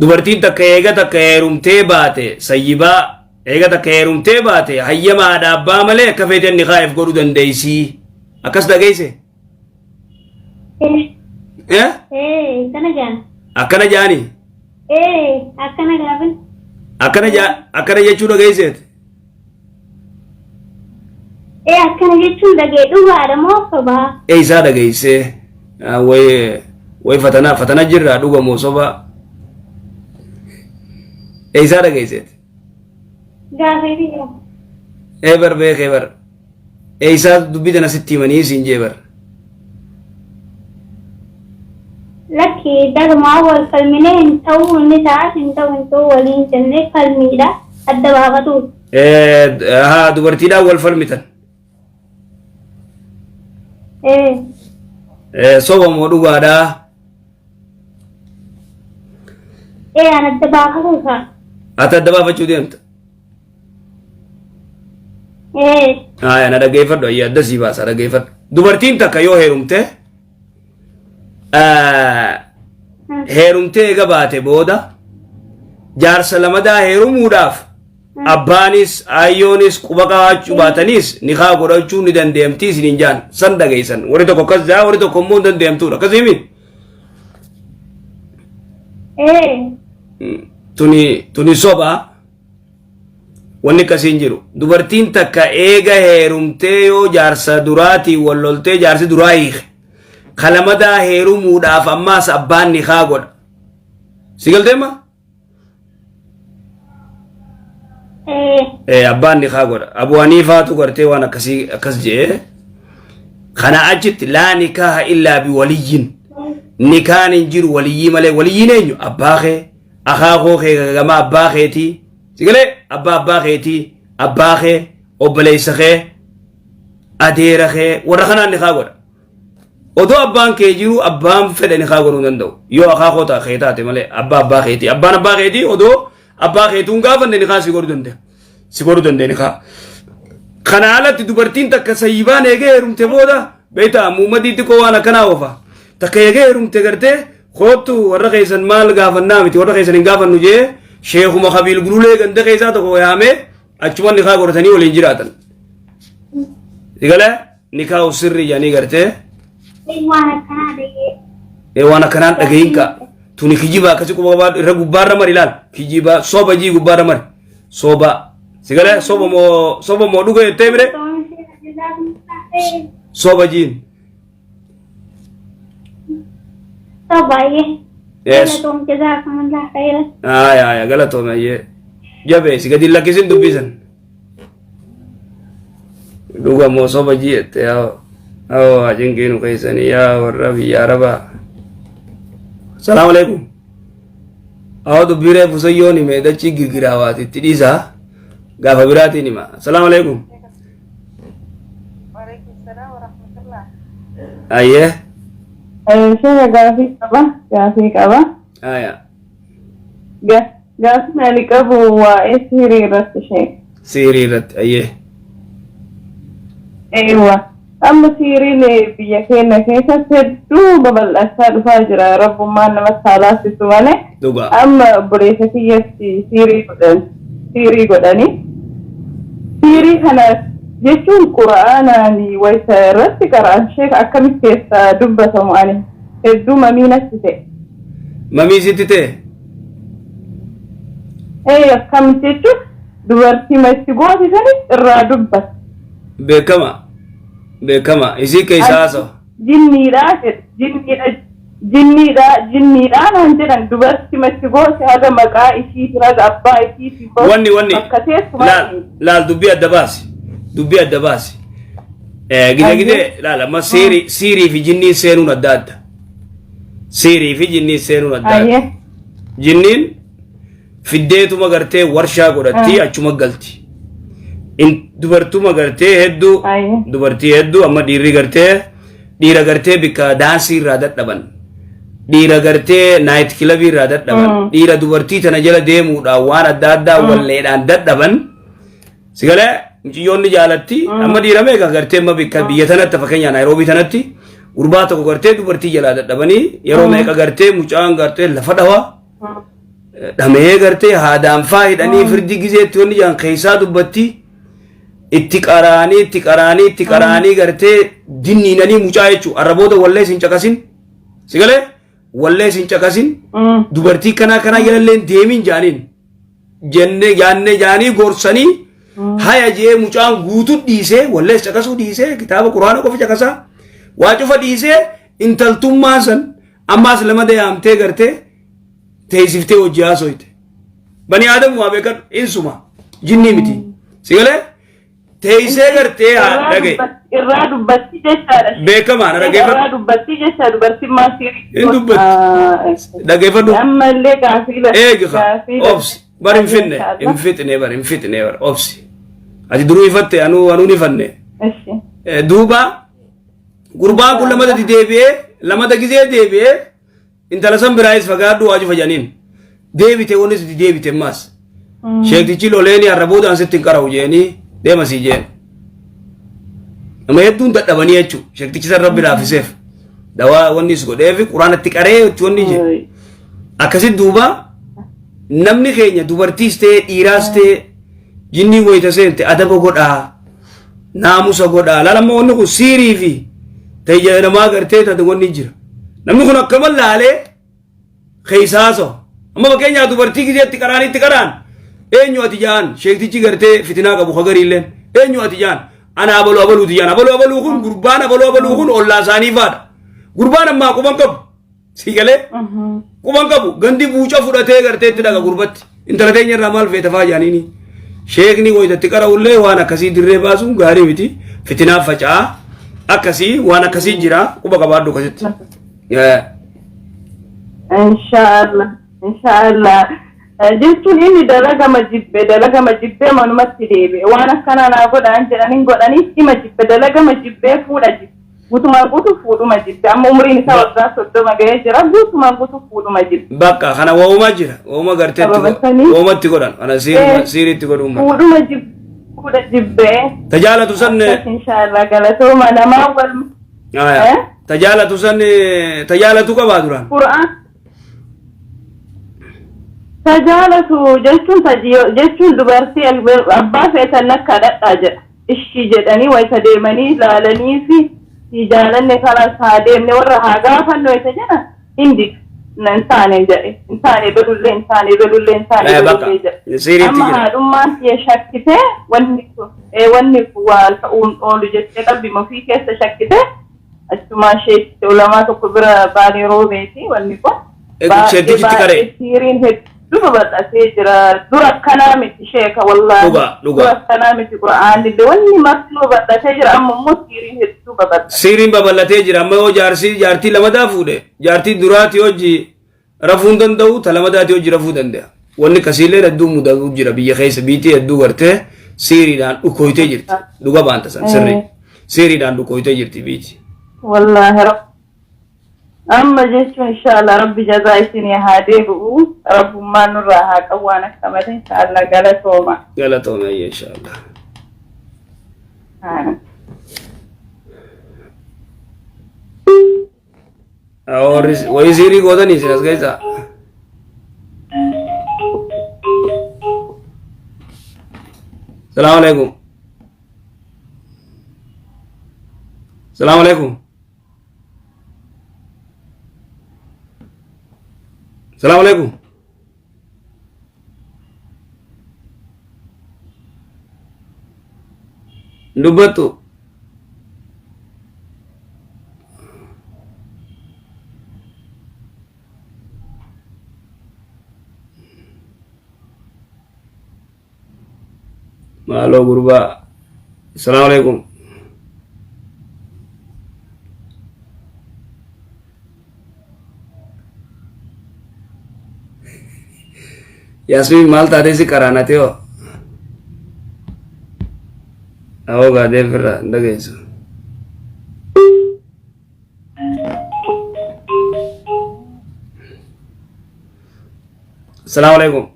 Dubartiin takka eega takka heerumtee baate sayyibaa eega takka heerumtee baate hayyama haadha abbaa malee akka feeteen ni kaa'eef godhuu dandeessi. Akkas dhageesse? Kana jaan. Akkana jaani? Akkana gaafin. Akkana jechuu dhageesseet? Akkana jechuun dhagee dhugaadha moo sobaa? Isaa dhageessee way fatana jirraa dhuga moo sobaa? Isaa dhageesseet? Gaafii biyya. Bar beekee bar. Isaa dubbii tana sitti himanii siin jee bar. Lakki darumaa wal falmine hin ta'uu inni taas hin ta'u waliin jennee falmiidha adda baafatu. Dubartiidhaan wal falmitan. soba moo dhugaadha? Ana adda baafatuusa. Ati adda baafachuu deemta? Na dhaggeeffadhu ayyaa adda sii baasa dhaggeeffadhu. Dubartiin takka yoo heerumtee eega baate booda jaarsa lamadaa heerumuudhaaf abbaanis ayyoonis quba qabaachuu baatanis nikaa godhachuu ni dandeemti isiniin jaan san dhageessan warri tokko akkas jaa warri tokko immoo hin dandeemtuudha akkasimi tuni soba wanni akkasiin jiru dubartiin takka eega heerumtee yoo jaarsa duraatii wal loltee jaarsi duraa hiike kalamadaa heerumuudhaaf ammaas abbaan nikaa godha si galteema? abbaan nikaa godha Abu Haniifaatu gartee waan akkasii akkas jee kana achitti laa nikaaha illaa biwaliyyin nikaan hin jiru waliyyii malee waliyyiin eenyu abbaa kee akaakoo kee gama abbaa keetii si galee abbaa keetii abbaa kee obboleessa kee adeera kee warra kanaan nikaa godha odoo abbaan kee jiru abbaan fedhe nikaa godhuu danda'u yoo akaakoo kee taate malee abbaa keetii abbaan abbaa keetii odoo abbaa keetuun gaafanne nikaa si godhuu danda'e nikaa kana alatti dubartiin takka sayyibaan eegee heerumte booda beektaa muummadii xiqqoo waan akkanaa oofa takka eegee heerumte gartee koottu warra keessan maal gaafannaa miti warra keessan hin gaafannu jee sheekuma qabiil gululee ganda keessaa tokko yaamee achuma nikaa godhatanii waliin jiraatan digala nikaa sirrii jedhanii gartee waan akkanaan dhagahinka tuni kijiba akkasi quba irra gubbaarra mari ilaal kijiba soba jii gubbaarra mari soba sigale soba moo dhuga jettee mire soba jiin yes ya galatoome ye jabe si gadi lakkisin dubbisan dhuga moo soba jii jette yaa ajinkiinu keessanii yaa warra biyya arabaa Assalamu alaikum. Awadu bire fusayoni me dachi gigirawati tidisa gafa birati ni ma. Assalamu alaikum. Waalaikumsalam warahmatullah. Aye. Saya gafi kaba. Aya. Gafi nali kabu wa siri rat shay. Siri rat aye. Aywa. Amma siri ne biya keenya keessatti hedduu babal'achaa dhufaa jira rabbummaan nama saalaasisu malee amma obboleessa kiyyatti siirii godhanii siirii kana jechuun qura'aanaan wayita irratti qara'an sheek akkamitti keessa dubbatamu ani hedduu mamii natti ta'e. Mamii sitti ta'e? Akkamitti jechuun dubartii matti goosisanis irraa dubbata. Beekama isii keessaa haasa'u. Jinniidhaan jedhan dubartii matti goosi haga maqaa ishiiti raga abbaa ishiiti wanni laal dubbii adda baasi gide laal amma siirii fi jinniin seenuun adda adda jinniin fiddeetuma gartee warshaa godhatti achuma galti dubartuma gartee hedduu dubartii hedduu amma dhiira gartee bikka daansii irraa dadhaban dhiira gartee naayit kilabii irraa dadhaban dhiira dubartii tana jala deemuudhaan waan adda addaa walleedhaan dadhaban sigalee muciyyoonni jaalatti amma dhiira meeqa gartee amma bikka biyya tanatti fakkeenyaa naayiroobii tanatti gurbaa tokko gartee dubartii jalaa dadhabanii yeroo meeqa gartee mucaan gartee lafa dhawaa dhamee gartee haadaan faa hidhanii firdi gizeetti wanni jaan keessaa dubbatti itti qaraanii gartee dinniinanii mucaa jechuun arraboota wallee sin caqasin sigalee wallee sin caqasin dubartii kanaa jalallee deemiin jaaniin jaanii gorsanii haya jee mucaan guutuu dhiisee wallee caqasuu dhiisee kitaaba quraana qofa caqasaa waa cufa dhiisee intaltummaa san ammaas lama dayaamtee gartee teessiftee hojii haasoyte bani aadamu waa beekan insuma jinnii miti sigalee teessee gartee dhagaye irraa dubbatti jechaadha beekamaan irraa dubbatti jecha dubartiin maasirii hin dubbatti dhageeffadhu ammallee gaafii obsi bar hin fixne bar obsi ati duruu ifatte anuu ifanne duuba gurbaan kun lamada deebi'ee lamada gizee deebi'ee intala san biraayis fagaadhu waaju fajaaniin deebite wonis deebite maas sheektichi loleeni arraboodaan sitti hin qara'u jeeni deema sii jeen nama hedduun dadhabanii jechuudha sheektichi san rabbi laafiseef dawaa wanni is godheefi quraanatti qaree wanni jee akkasit duuba namni keenya dubartiis ta'e dhiiraas ta'e jinni wayita seente adaba godhaa naamusa godhaa laalamma wanni kun siirii fi ta'e namaa gartee taate wanni jira namni kun akkama laalee keessaasoo amma fakkeenyaa dubartii gizeetti qaraanitti qaraan eenyu ati jaan sheektichi gartee fitinaa qabu hagariilleen eenyu ati jaan ana abaluu abaluuti jaan abaluu kun gurbaan abaluu kun ollaa isaanii faadha gurbaan ammaa quban qabu siigalee quban qabu gandi buuca fudhatee gartee itti dhaga gurbatti intala teenya irraa maal feeta faa jaaniini sheekni wayitatti qara'ullee waan akkasii dirree baasuun gaarii miti fitinaaf faca'aa akkasii waan akkasii jira quba qabaadhu akkasitti inshallah jechuun inni dalaga majibbee manumatti deebi'e waan akkanaa naa godhaan jedhaniin godhanii hima jibbe dalaga majibbee fuudha jibbe guutumaan guutu fuudhuma jibbe amma umriin isaa waggaa 30 ga'ee jira guutumaan guutu fuudhuma jibbe bakka kana wooma jira wooma garteetti woomatti godhan kana siiriitti godhuma fuudhuma jibbe tajaalatu san inshallah galatooma namaa wal tajaalatu san tajaalatu qabaa duraan qur'aan tajaalatu jechuun dubartii abbaa feetan akka dhadhaa jedha ishii jedhanii wayita deemanii ilaalanii fi jaalanne kanas haa deemne warra haa gaafannu wayita jedha hindi nan taane jedhe hin taane bedullee jedhe amma haadhummaan siya shakkite wanni waan ta'uun oolu jettee qalbii ofii keessa shakkite achumaa sheekkite ulamaa tokko bira baanee roobeeti wanni kun baay'ee duba badhatee jira dura akkanaa miti sheeka wallaahi dura akkanaa miti qura'aanni wanni marti duba badhatee jira amma immoo siiriin hedduu babal'ate siiriin babal'atee jira amma yoo jaartii lamadaa fuudhe jaartii duraati hojii rafuun danda'u ta lamadaati hojii rafuu danda'a wanni kasiilee hedduu mudatu jira biyya keessa biitii hedduu gartee siiriidhaan dhukkooytee jirti dhuga baanta san sirrii siiriidhaan dhukkooytee jirti biiti wallaahi amma jechuun inshallah rabbi jazaa isin haa deebi'u rabbummaan nurraa haa qabu waan akka malee inshallah galatooma inshallah wayii siirii gootanii isin as keessaa salaamu alaikum salaamu alaikum السلام عليكم نبتو مالو غربا السلام عليكم यास्मीन माल तादे से कराना थे हो आओगा दे फिर लगे सो अस्सलाम वालेकुम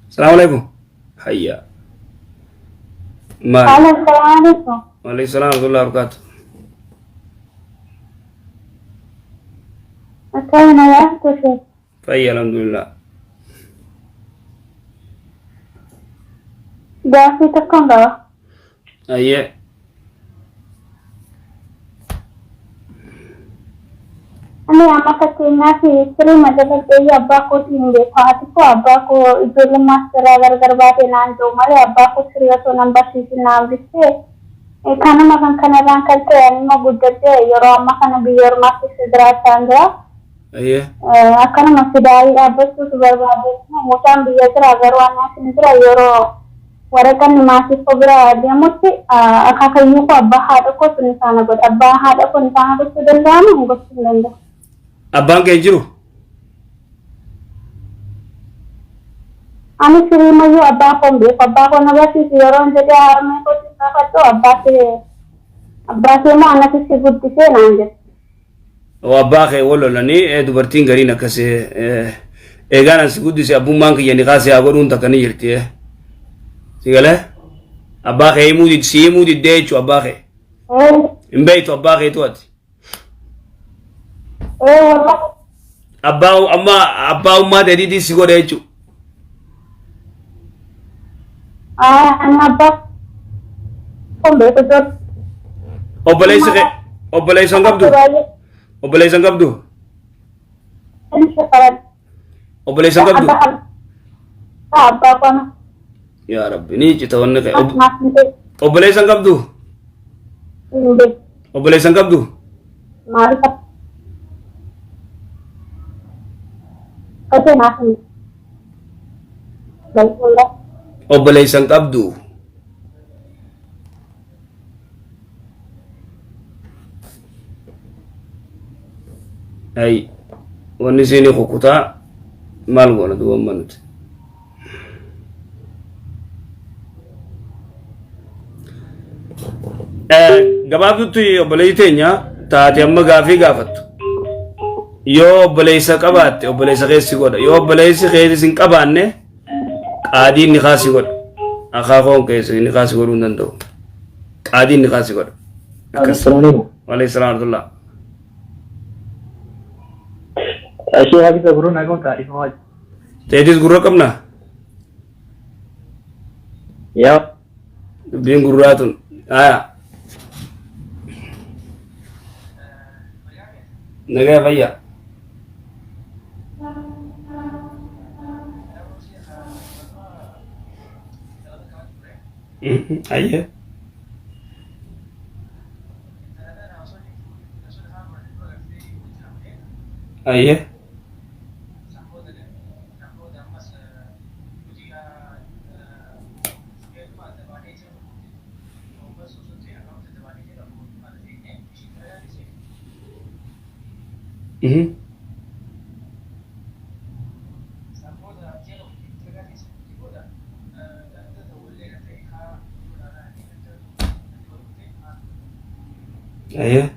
अस्सलाम वालेकुम हैया वालेकुम सलाम व बरकातहू Fayya alhamdulillah. Gaaffii tokkoon qaba. Ayyee. Ani amma fakkeenyaaf firii madalagdee abbaa kootiin beeku haati koo abbaa koo ijoollummaas irraa gargar baatee naan ta'u malee abbaa koo firii osoo nan barsiisin naan bistee kanuma kan kanarraan kan ta'e anima guddattee yeroo amma kana biyya ormaa keessa jiraachaa jira. Akkanuma fidaayii dhaabbachuutu barbaade mucaan biyya jira garuu annaasin jira yeroo waraqaan maasiif bira deemutti akaakayyuu koo abbaa haadha koo sun isaana godha abbaa haadha koo isaana gochuu danda'amu gochuu hin danda'u. Abbaan kee jiru? Ani siri mayu abba ko nagasi siyoron jadi arme ko sisa to abba se ma anak si buddhi se nanje. Abba ke wolo lani dubartiin gariin akkasee eegaan si guddise abbummaan kiyya ni kaasee godhuun takka ni jirti sigale abbaa kee himuu diddee jechuun abbaa kee hin beektu abbaa keetu ati abbaa ummaa dheedhiitii si godhe jechuun obboleessan qabdu obboleessan qabdu obboleessan qabdu yaa rabbi ni cita wanni ka'e obboleessan qabdu obboleessan qabdu obboleessan qabdu ay wanni sini kukutaa maal goona duwwan manuti gabaabdutti obboleessi teenya taate amma gaafii gaafattu yoo obboleessa qabaatte obboleessa keessi godha yoo obboleessi keessi hin qabaanne qaadiin ni kaasi godha akaakoon keessi ni kaasi godhuu hin danda'u qaadiin ni kaasi godha alayhi salaam Asyik habis guru nak kau tak ikut. Tetis guru kamna? Ya. Bien guru atun. Aya. Naga भैया. आइए आइए आइए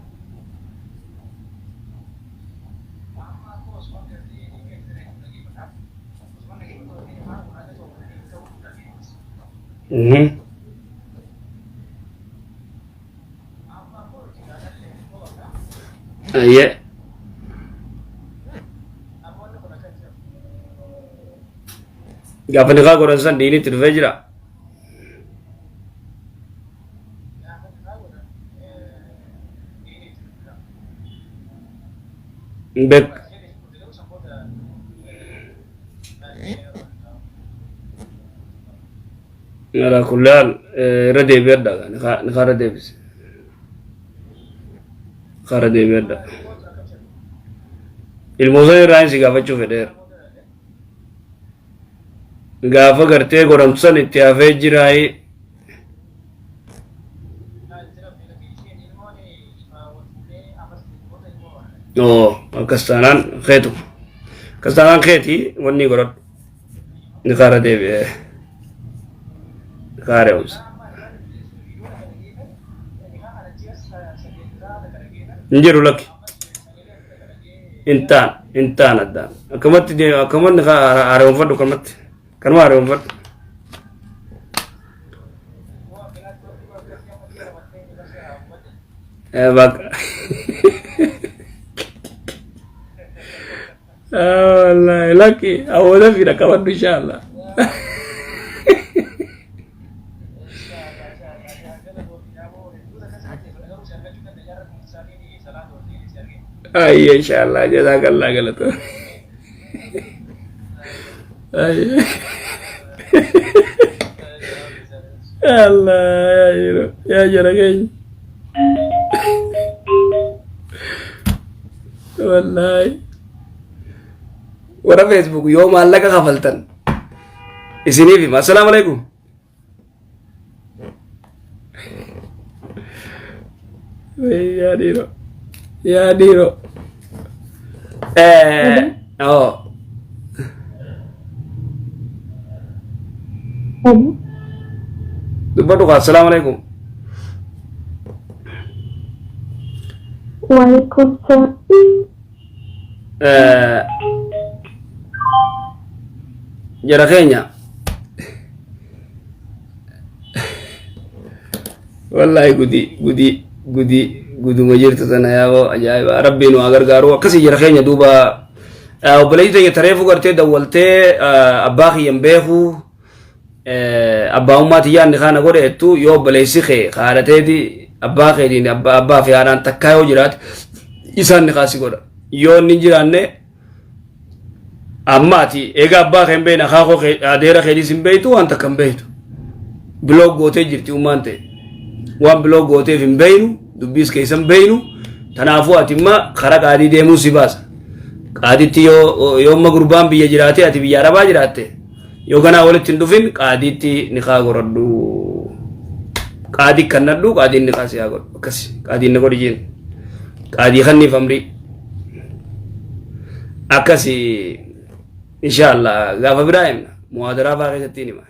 आइए gaafa niqaa godhan san diinitti dhufee jira bek ala kulli haal irra deebi'adha niqaa irra deebise niqaa irra deebi'adha ilmoosan irraa hin si gaafachuu fedheera gaafa gartee godhamtu san itti hafee jiraayi akkas taanaan keetu akkas taanaan keetii wanni godhadhu niqaa irra deebi'e niqaa re'umsa hin jiru lakki intaan addaan akkamatti haaromfadhu kanumatti kanuma haaromfadhu bakka wallahi lakki awooda fiidha qabadhu inshallah ay inshallah jazakallah galata ay Allah ya jaragain wallahi wara Facebook yo mallaka kafaltan isiniif assalamu alaikum ya diro oh dubbadhu assalamu alaikum Waalaikumsalam. jara keenya wallahi guduma jirtu tana yaao ajaa'iba rabbiin waa gargaaru akkasii jara keenya duuba obboleeyyi teenya tareefu gartee dawwaltee abbaa kiyyan beeku abbaa ummaati yaanni kana godhe ettu yoo obboleessi kee haadhateeti abbaa keetiin abbaa fi haadhaan takkaa yoo jiraate isaan ni kaasi godha yoo inni jiraanne ammaati egaa abbaa kee hin beekne akaakoo adeera keetis hin beektu waan takka hin beektu biloog gootee jirti ummaan ta'e waan biloog gooteef hin beeknu dubbiis keessa hin beeknu tanaafuu ati imma karaa qaadii deemuu si baasa qaadiitti yoo amma gurbaan biyya jiraate ati biyya arabaa jiraatte yoo ganaa walitti hin dhufin qaadiitti ni kaa godhadhu qaadii kannadhu qaadiin ni kaasi haa godhu akkasi qaadiin ni godhi jeen qaadii kanniif amrii akkasi inshallah gaafa biraa himna muhaadaraa faa keessatti hima